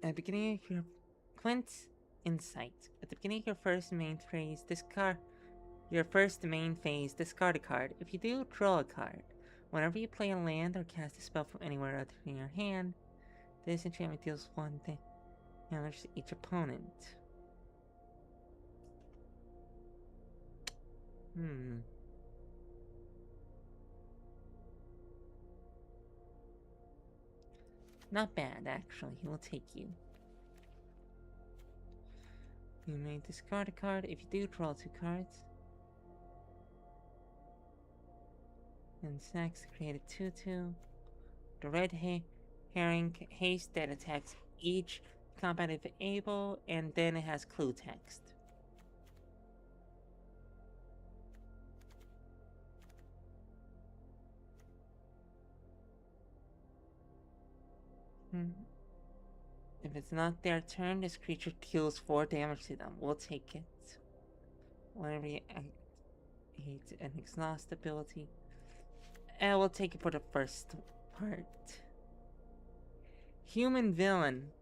At the beginning of your Quint's Insight. At the beginning of your first main phase, discard a card. If you do, draw a card. Whenever you play a land or cast a spell from anywhere other than your hand, this enchantment deals 1 damage to each opponent. Hmm. Not bad, actually. He will take you. You may discard a card. If you do, draw 2 cards. And Snacks create a 2/2. The red herring haste that attacks each combat if able, and then it has clue text. If it's not their turn, this creature deals 4 damage to them. We'll take it. Whenever you activate an exhaust ability. And we'll take it for the first part. Human villain.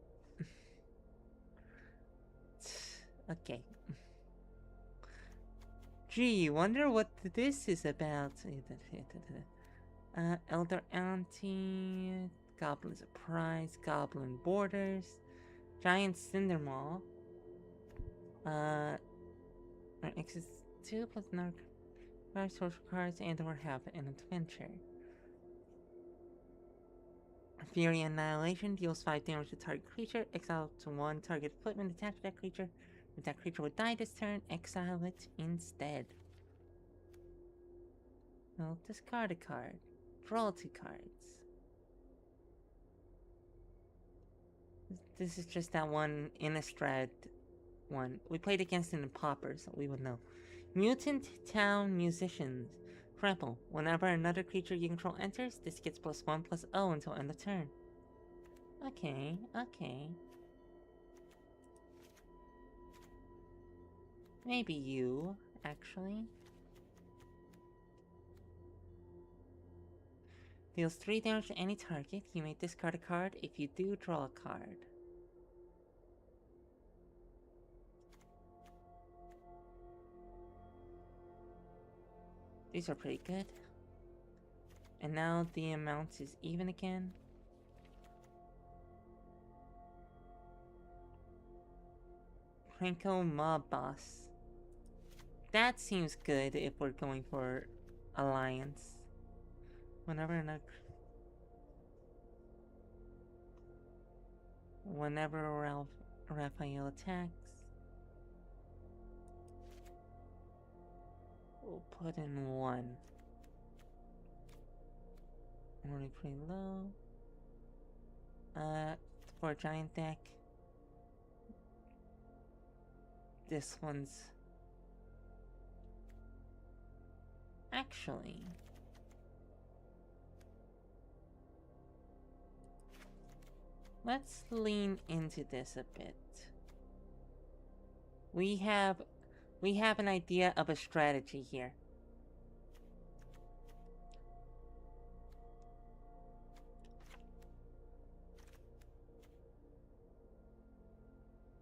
Okay. Gee, wonder what this is about. Elder Auntie, Goblin Surprise, Goblin Borders, Giant Cindermaw. Access 2 plus narc 5 social cards and or have an adventure. Fury Annihilation deals 5 damage to target creature. Exile to 1 target equipment attached to that creature. If that creature would die this turn, exile it instead. Well, discard a card. Draw 2 cards. This is just that one Innistrad one. We played against it in Pauper, so we would know. Mutant Town Musicians. Trample. Whenever another creature you control enters, this gets +1/+0 until end of turn. Okay, okay. Maybe you, actually. Deals 3 damage to any target. You may discard a card. If you do, draw a card. These are pretty good. And now the amount is even again. Cranko Mob Boss. That seems good if we're going for Alliance. Whenever Raphael attacks, we'll put in 1. I'm running pretty low. For a giant deck, this one's actually let's lean into this a bit. We have an idea of a strategy here.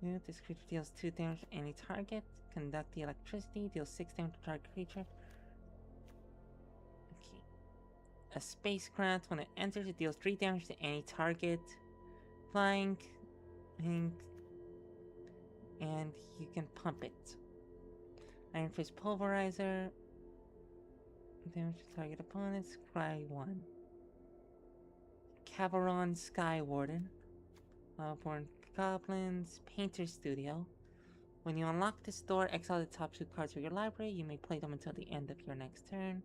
Yeah, this creature deals 2 damage to any target. Conduct the electricity, deals 6 damage to target creature. Okay. A spacecraft, when it enters, it deals 3 damage to any target. Flying, and you can pump it. Iron Fist Pulverizer. Damage to target opponents. Cry 1. Cavaron Sky Warden. Lavaborn Goblins. Painter Studio. When you unlock this door, exile the top 2 cards of your library. You may play them until the end of your next turn.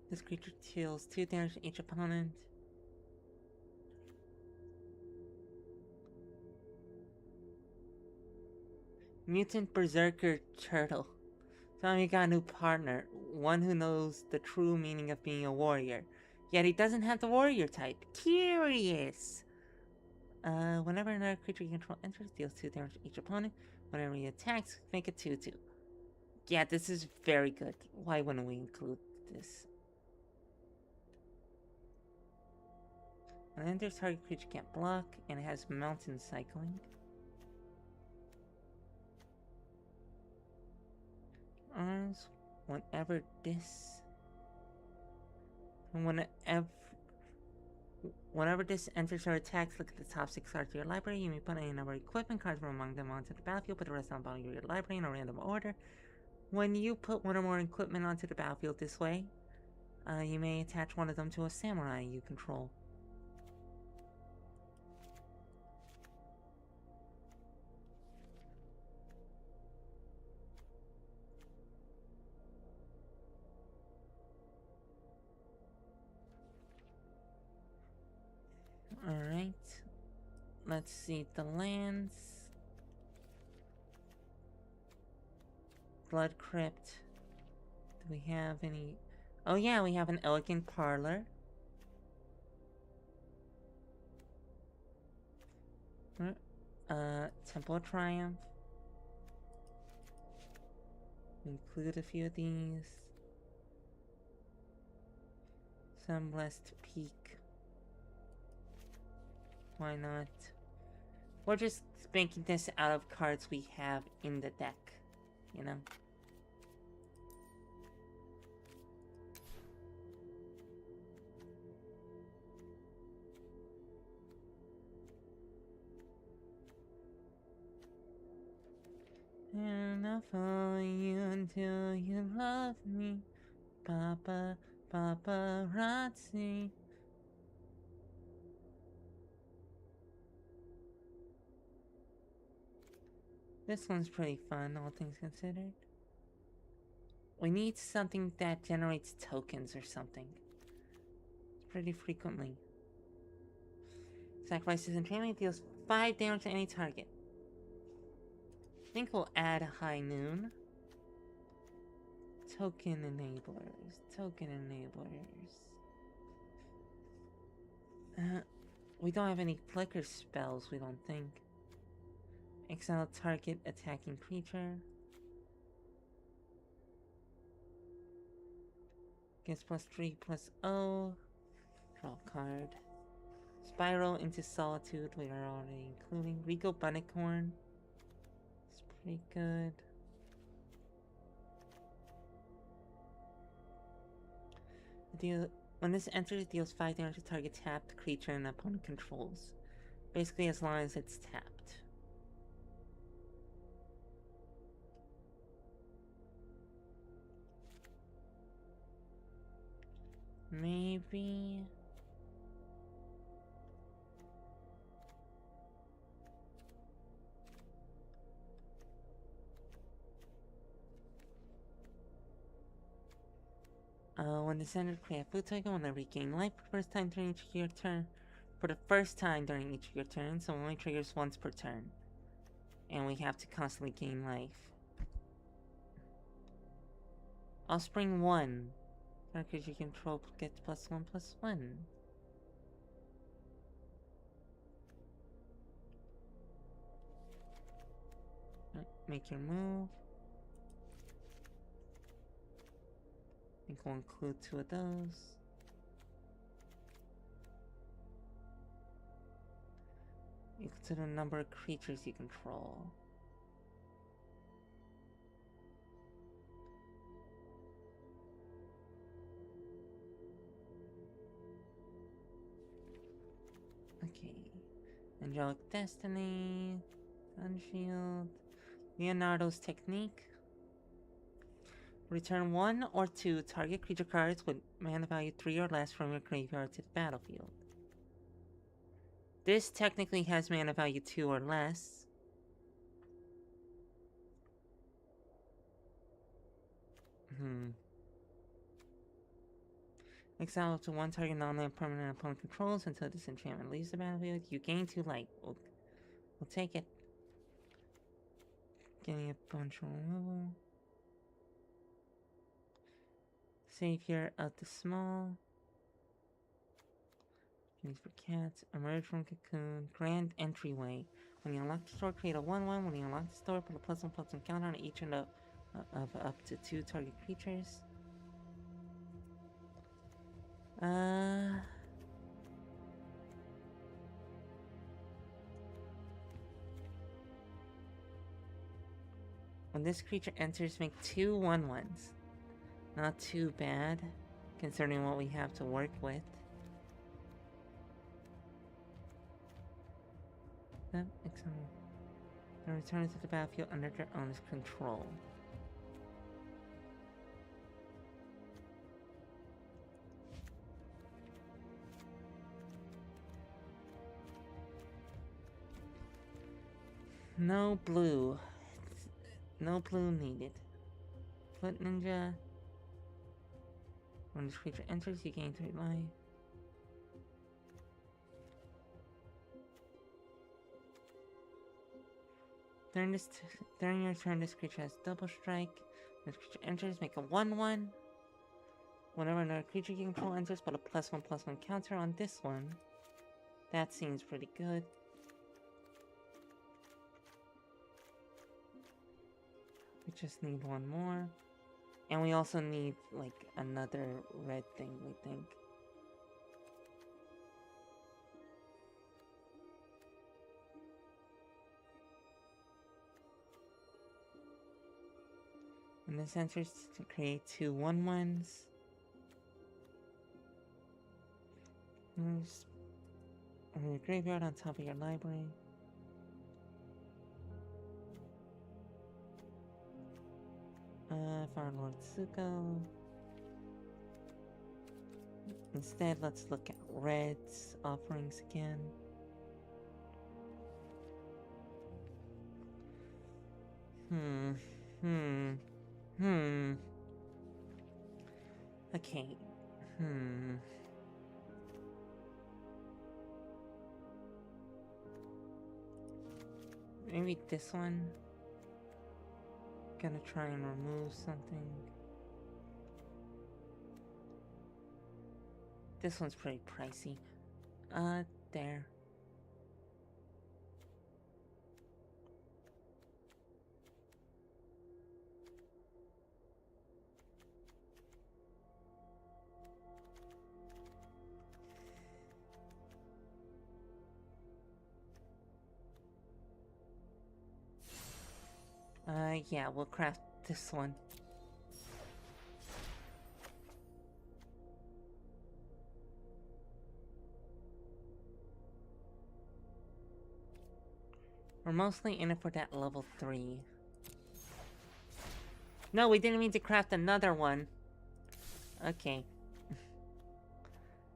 This creature deals 2 damage to each opponent. Mutant Berserker Turtle. So you got a new partner. One who knows the true meaning of being a warrior. Yet he doesn't have the warrior type. Curious! Whenever another creature you control enters, deals 2 damage to each opponent. Whenever he attacks, make it 2/2. Yeah, this is very good. Why wouldn't we include this? When it enters, target creature can't block, and it has mountain cycling. Arms, whenever this enters or attacks, look at the top 6 cards of your library. You may put any number of equipment cards from among them onto the battlefield, put the rest on the bottom of your library in a random order. When you put one or more equipment onto the battlefield this way, you may attach one of them to a samurai you control. Alright. Let's see the lands. Blood Crypt. Do we have any? Oh yeah, we have an elegant parlor. Temple of Triumph. Include a few of these. Sunblessed Peak. Why not? We're just making this out of cards we have in the deck, you know? And I'll follow you until you love me, Papa, paparazzi. This one's pretty fun, all things considered. We need something that generates tokens or something. Pretty frequently. Sacrifices enchantment, deals 5 damage to any target. I think we'll add a High Noon. Token enablers. Token enablers. We don't have any flicker spells, we don't think. Exile target attacking creature. Gets +3/+0. Draw a card. Spiral into Solitude, we are already including. Regal Bunnicorn. It's pretty good. When this enters, it deals 5 damage to target tapped creature and opponent controls. Basically, as long as it's tapped. Maybe... when descended, create a food token when they regain life for the first time during each of your turn. For the first time during each of your turns, so it only triggers once per turn. And we have to constantly gain life. Offspring 1. Characters you control gets +1/+1. Make your move. I think we'll include 2 of those. You consider the number of creatures you control. Okay. Angelic Destiny. Sunshield. Leonardo's Technique. Return 1 or 2 target creature cards with mana value 3 or less from your graveyard to the battlefield. This technically has mana value 2 or less. Exile up to 1 target non-land permanent opponent controls until this enchantment leaves the battlefield. You gain 2 light. We'll take it. Getting a bunch of removal. Savior of the Small. Needs for cats. Emerge from Cocoon. Grand Entryway. When you unlock the store, create a 1/1. When you unlock the store, put a +1/+1 counter on each of up to 2 target creatures. When this creature enters, make 2 1/1s. Not too bad, considering what we have to work with. Excellent. Then return to the battlefield under their owner's control. No blue. No blue needed. Foot ninja. When this creature enters, you gain 3 life. During your turn, this creature has double strike. When this creature enters, make a 1/1. Whenever another creature you control enters, put a +1/+1 counter on this one. That seems pretty good. We just need one more. And we also need, like, another red thing, we think. And this enters to create 2 1/1s. There's a graveyard on top of your library. Fire Lord Tsuko. Instead, let's look at Red's offerings again. Okay. Maybe this one. Gonna try and remove something. This one's pretty pricey. There. Yeah, we'll craft this one. We're mostly in it for that level 3. No, we didn't mean to craft another one. Okay.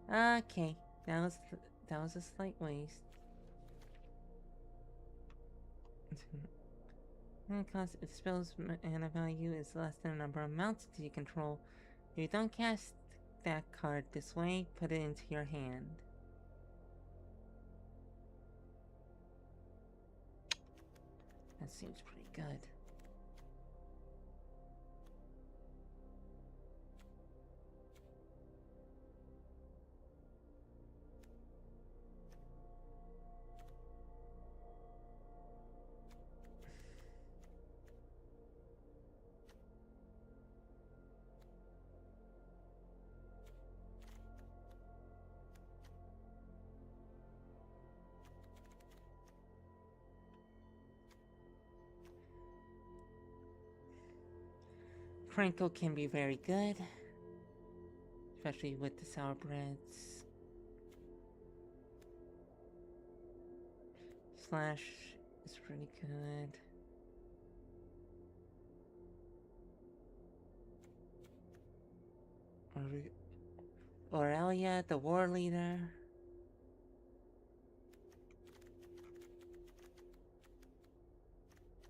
Okay. That was a slight waste. And the cost of spell's mana value is less than the number of mountains you control. If you don't cast that card this way, put it into your hand. That seems pretty good. Franco can be very good, especially with the sour breads. Slash is pretty good. Aurelia, the war leader.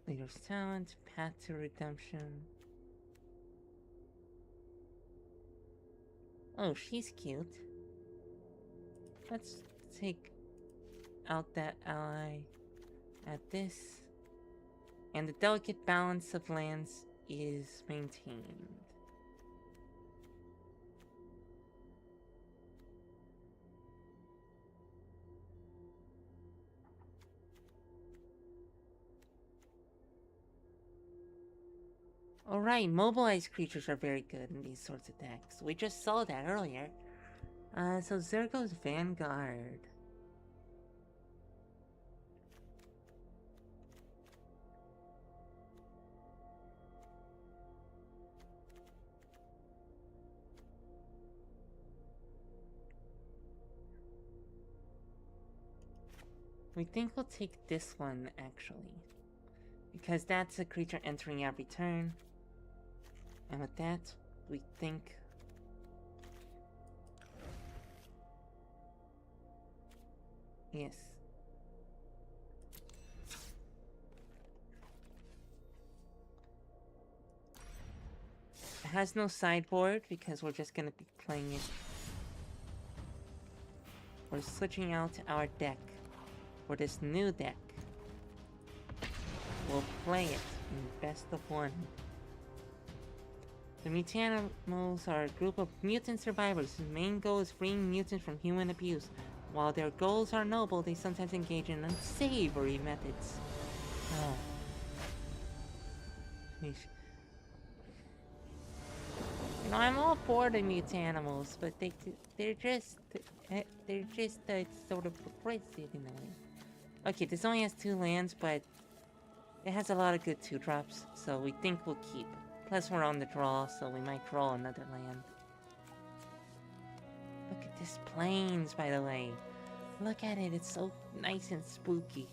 Leader's talent, path to redemption. Oh, she's cute. Let's take out that ally at this. And the delicate balance of lands is maintained. Alright, mobilized creatures are very good in these sorts of decks. We just saw that earlier. So there goes Vanguard. We think we'll take this one, actually. Because that's a creature entering every turn. And with that, we think... Yes. has no sideboard because we're just gonna be playing it. We're switching out our deck for this new deck. We'll play it in best of one. The Mutanimals are a group of mutant survivors whose main goal is freeing mutants from human abuse. While their goals are noble, they sometimes engage in unsavory methods. Oh. You know, I'm all for the Mutanimals, but they're just sort of oppressive in a way. Okay, this only has 2 lands, but it has a lot of good 2-drops, so we think we'll keep. Plus we're on the draw, so we might draw another land. Look at this plains, by the way. Look at it, it's so nice and spooky.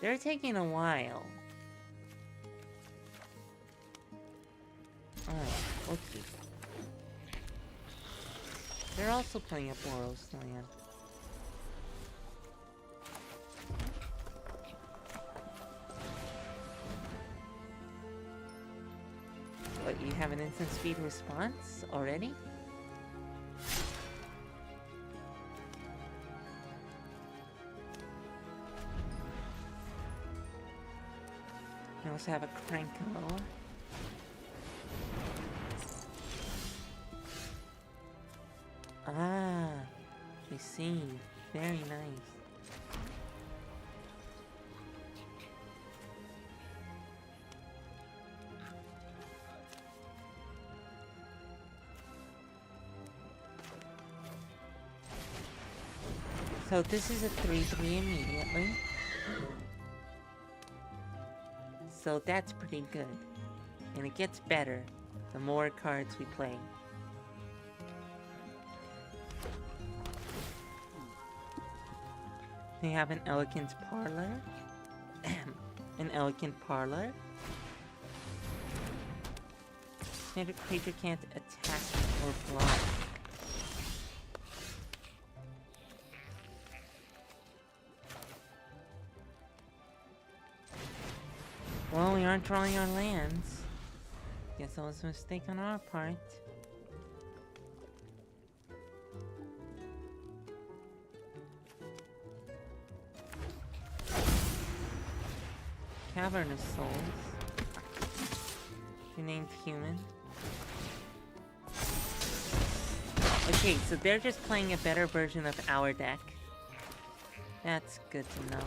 They're taking a while. Alright, okay. They're also playing a Boros land. What, you have an instant speed response already? I also have a Cranko. Ah, I see. Very nice. So this is a 3/3 immediately. So that's pretty good. And it gets better the more cards we play. They have an Elegant Parlor. An Elegant Parlor. And a creature can't attack or block. Well, we aren't drawing our lands. Guess that was a mistake on our part. Cavernous Souls. You named Human. Okay, so they're just playing a better version of our deck. That's good to know.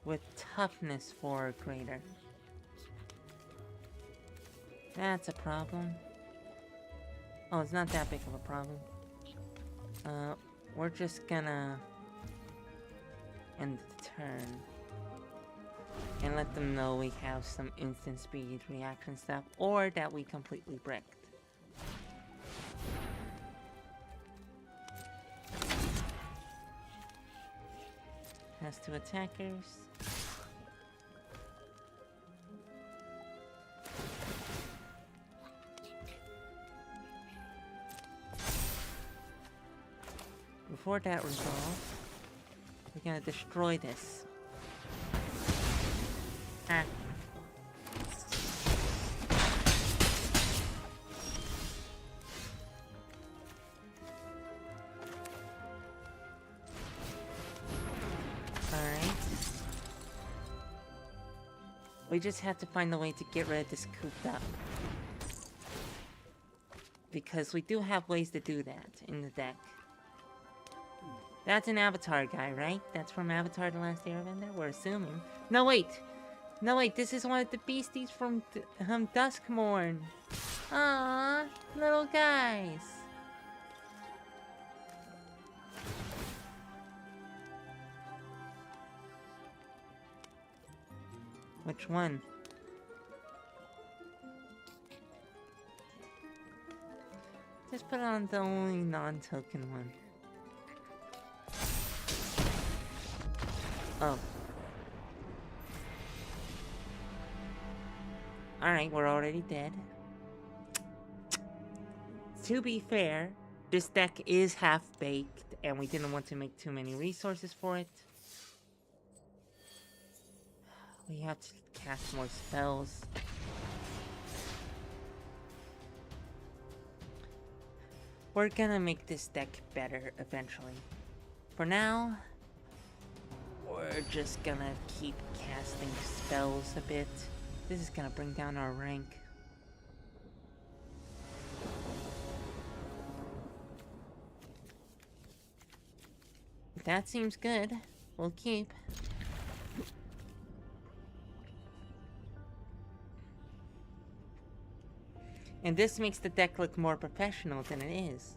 With toughness 4 or greater. That's a problem. Oh, it's not that big of a problem. We're just gonna end the turn. And let them know we have some instant speed reaction stuff, or that we completely bricked. Has 2 attackers. Before that resolves, we're gonna destroy this. Ah. Alright. We just have to find a way to get rid of this cooped up. Because we do have ways to do that in the deck. That's an Avatar guy, right? That's from Avatar: The Last Airbender? We're assuming. No, wait! No, wait, this is one of the beasties from Duskmorn. Aww, little guys. Which one? Just put on the only non-token one. Oh. Alright, we're already dead. To be fair, this deck is half-baked, and we didn't want to make too many resources for it. We have to cast more spells. We're gonna make this deck better eventually. For now, we're just gonna keep casting spells a bit. This is gonna bring down our rank. That seems good. We'll keep. And this makes the deck look more professional than it is.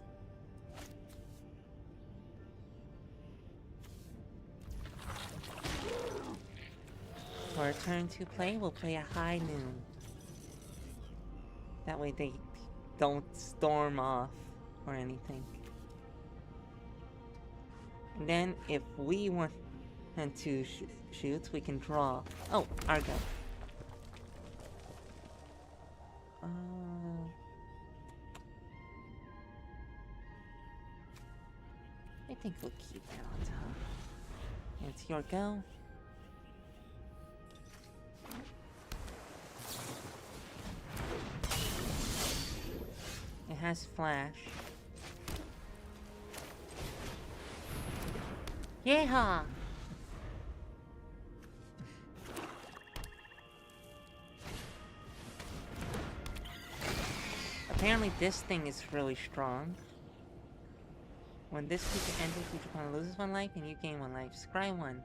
For a turn to play, we'll play a high noon. That way they don't storm off or anything. And then if we want to shoot, we can draw. Oh, Argo. I think we'll keep that on top. It's your go. It has flash. Yeehaw! Apparently this thing is really strong. When this creature enters, each opponent loses 1 life and you gain 1 life. Scry 1.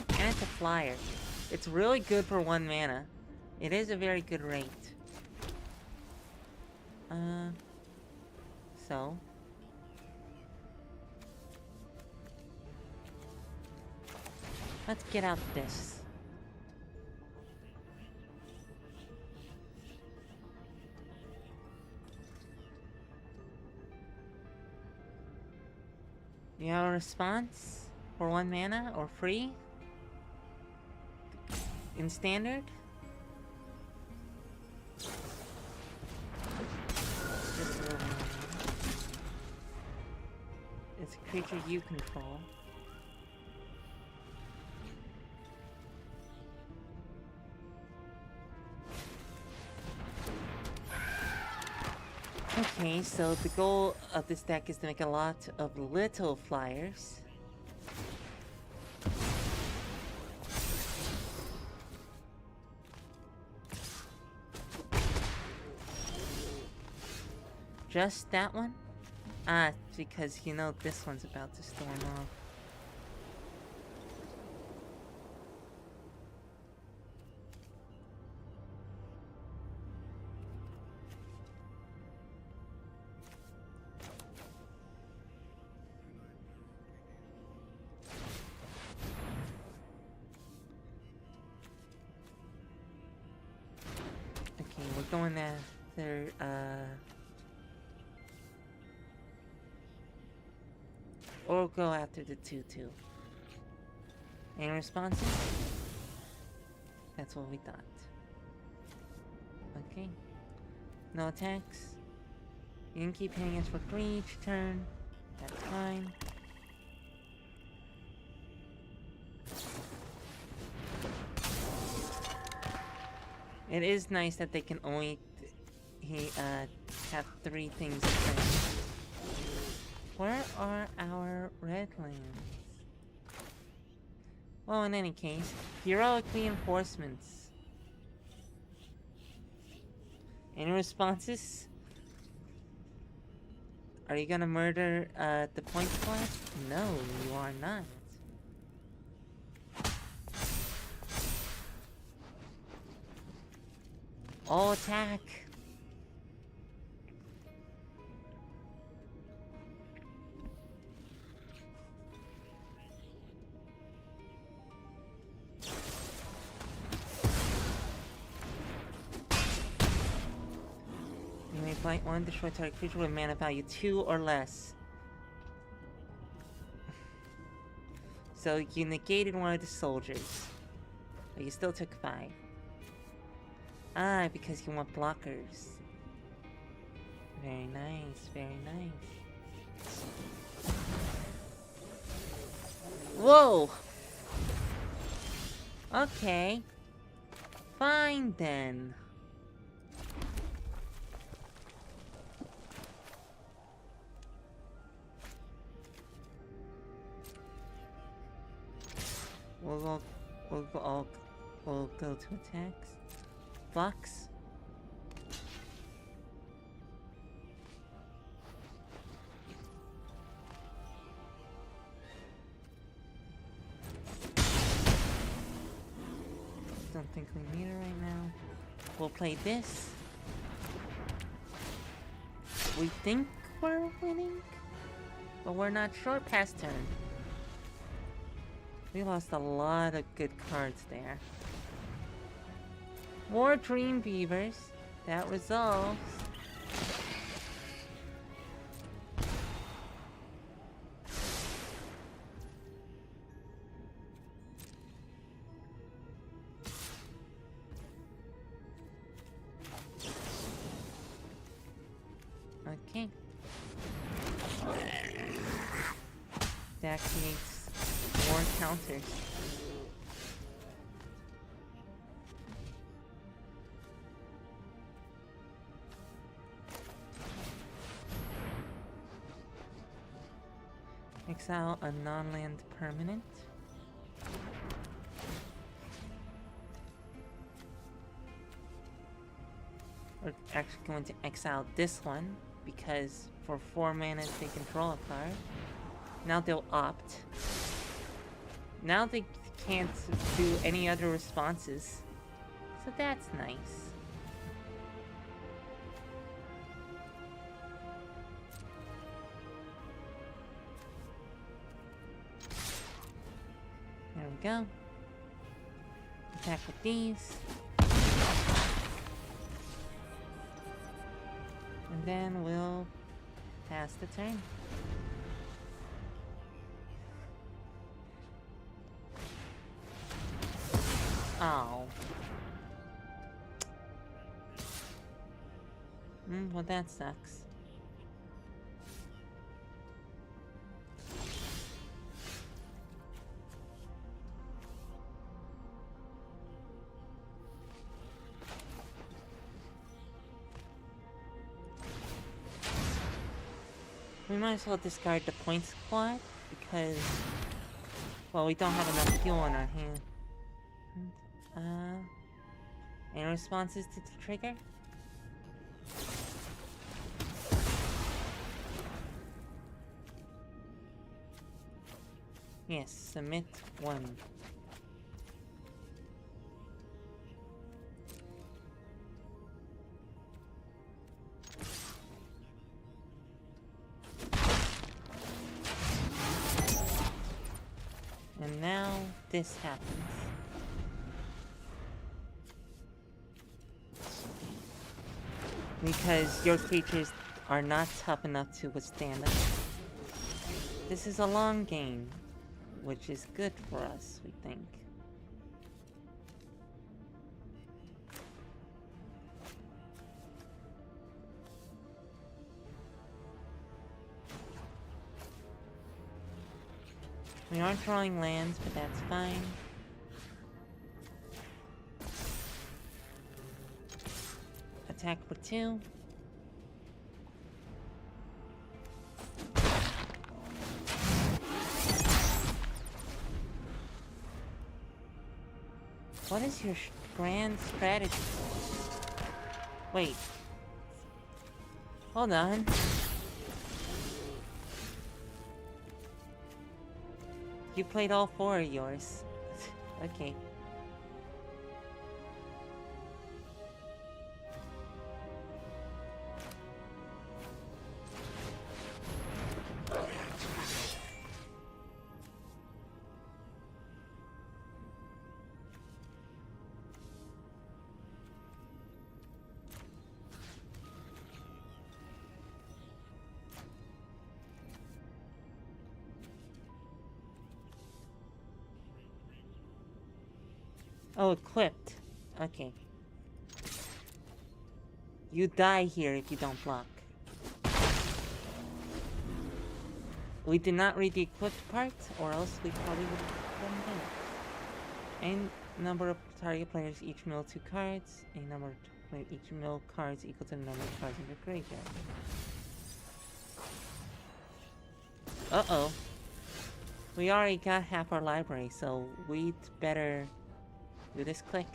And it's a flyer. It's really good for 1 mana. It is a very good rate. So let's get out this. You have a response for 1 mana or free in standard? It's a creature you control. Okay, so the goal of this deck is to make a lot of little flyers. Just that one? Ah, because you know this one's about to storm off. Okay, we're going after, or go after the 2/2. Any responses? That's what we thought. Okay. No attacks. You can keep hitting us for 3 each turn. That's fine. It is nice that they can only have 3 things a turn. Where are our red lands? Well, in any case, heroic reinforcements. Any responses? Are you gonna murder the point class? No, you are not. All attack! You may fight 1, destroy target creature with mana value 2 or less. So you negated one of the soldiers. But you still took 5. Ah, because you want blockers. Very nice, very nice. Whoa! Okay. Fine then. We'll go to attacks. Blocks. Don't think we need it right now. We'll play this. We think we're winning, but we're not sure past turn. We lost a lot of good cards there. More Dream Beavers. That resolves. Okay. That creates more counters. Exile a non-land permanent. We're actually going to exile this one because for 4 mana they can draw a card. Now they'll opt. Now they can't do any other responses. So that's nice. There we go. Attack with these. And then we'll pass the turn. Oh. Well, that sucks. We might as well discard the point squad because, well, we don't have enough fuel in our hand. Any responses to the trigger? Yes, submit 1. And now this happens. Because your creatures are not tough enough to withstand us. This is a long game, which is good for us, we think. We aren't drawing lands, but that's fine. Attack for 2. What is your grand strategy? Wait. Hold on. You played all 4 of yours. Okay. Oh, equipped. Okay. You die here if you don't block. We did not read the equipped part, or else we probably would have done that. And number of target players each mill 2 cards. A number of players each mill cards equal to the number of cards in your graveyard. Uh-oh. We already got half our library, so we'd better do this quick.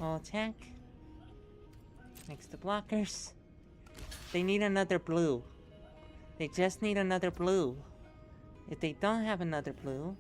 All attack. Next to blockers. They need another blue. They just need another blue. If they don't have another blue...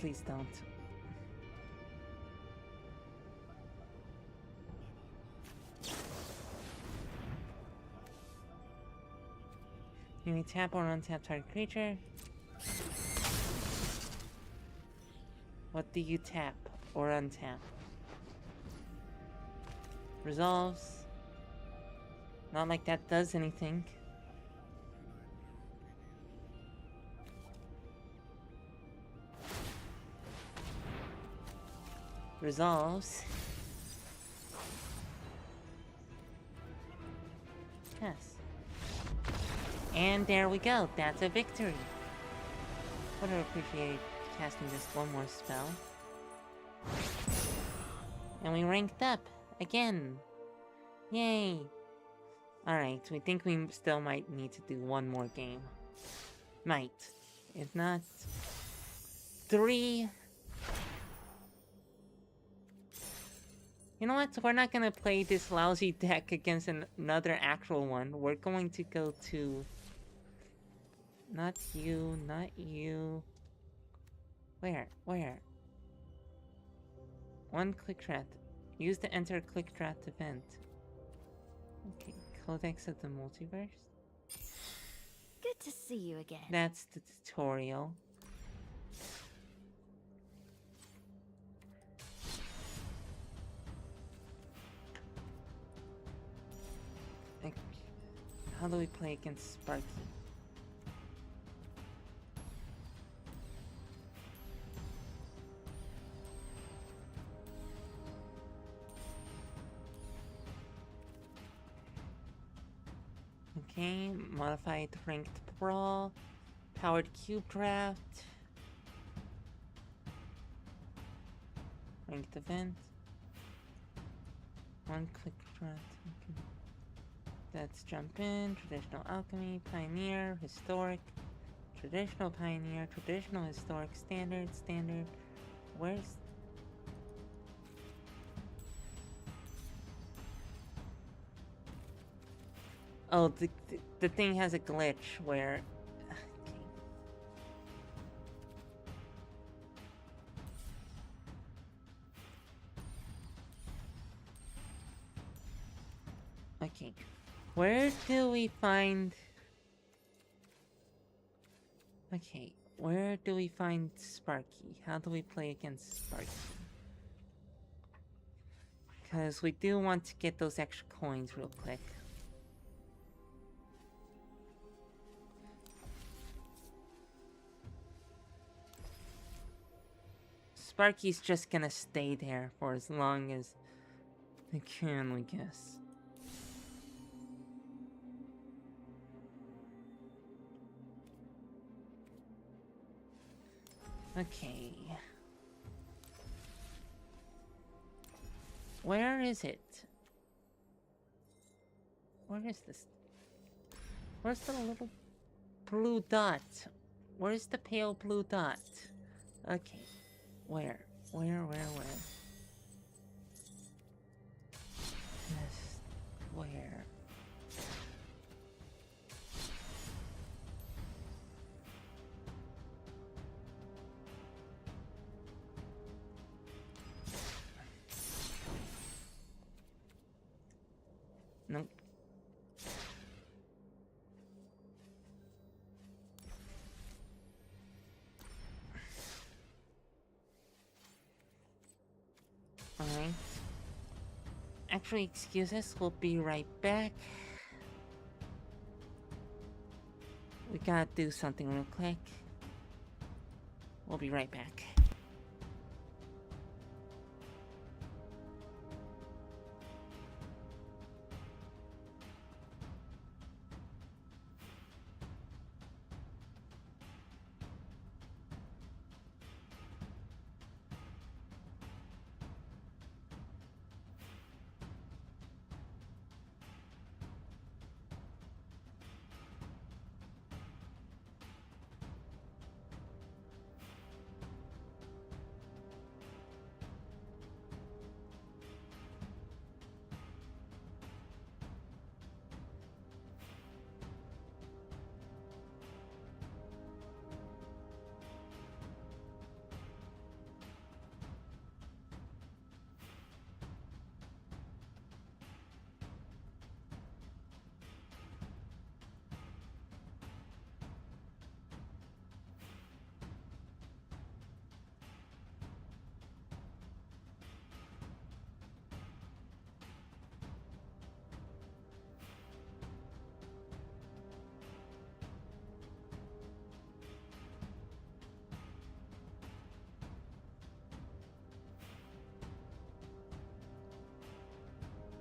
Please don't. You may tap or untap target creature. What do you tap or untap? Resolves. Not like that does anything. Resolves. Yes. And there we go. That's a victory. Would have appreciated casting just one more spell. And we ranked up again. Yay. Alright, we think we still might need to do one more game. Might. If not... 3... You know what? We're not gonna play this lousy deck against another actual one. We're going to go to... Not you, not you... Where? One click strat. Use to enter a click strat event. Okay, Codex of the Multiverse. Good to see you again. That's the tutorial. Like, how do we play against Sparky? Okay, modified ranked brawl, powered cube draft, ranked event, one click draft. Okay. Let's jump in. Traditional alchemy, pioneer, historic, traditional pioneer, traditional historic, standard, standard. Where's... Oh, the thing has a glitch where... Okay. Where do we find... Okay, where do we find Sparky? How do we play against Sparky? Because we do want to get those extra coins real quick. Sparky's just gonna stay there for as long as they can, I guess. Okay. Where is it? Where is this? Where's the little blue dot? Where's the pale blue dot? Okay. Where? Where? Yes. Where? Nope. Alright. Actually, excuse us, we'll be right back. We gotta do something real quick. We'll be right back.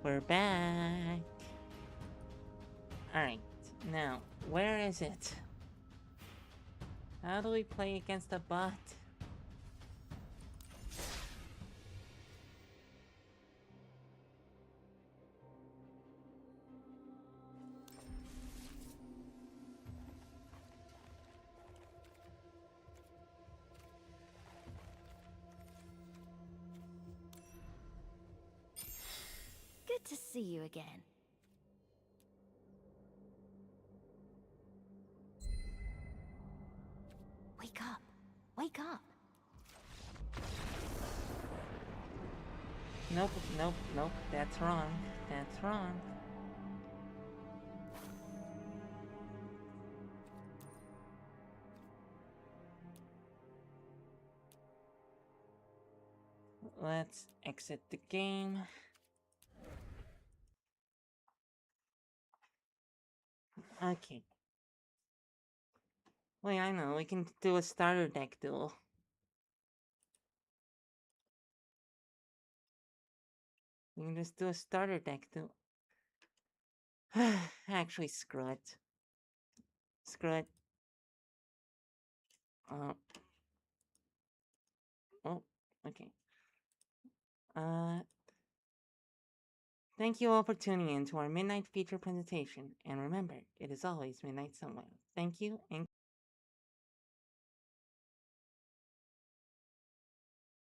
We're back. Alright, now, where is it? How do we play against a bot? Good to see you again. Wake up. Wake up. Nope, nope, nope, that's wrong. That's wrong. Let's exit the game. Okay. Wait, I know, we can do a starter deck duel. We can just do a starter deck duel. Actually, screw it. Screw it. Oh, okay. Thank you all for tuning in to our midnight feature presentation. And remember, it is always midnight somewhere. Thank you and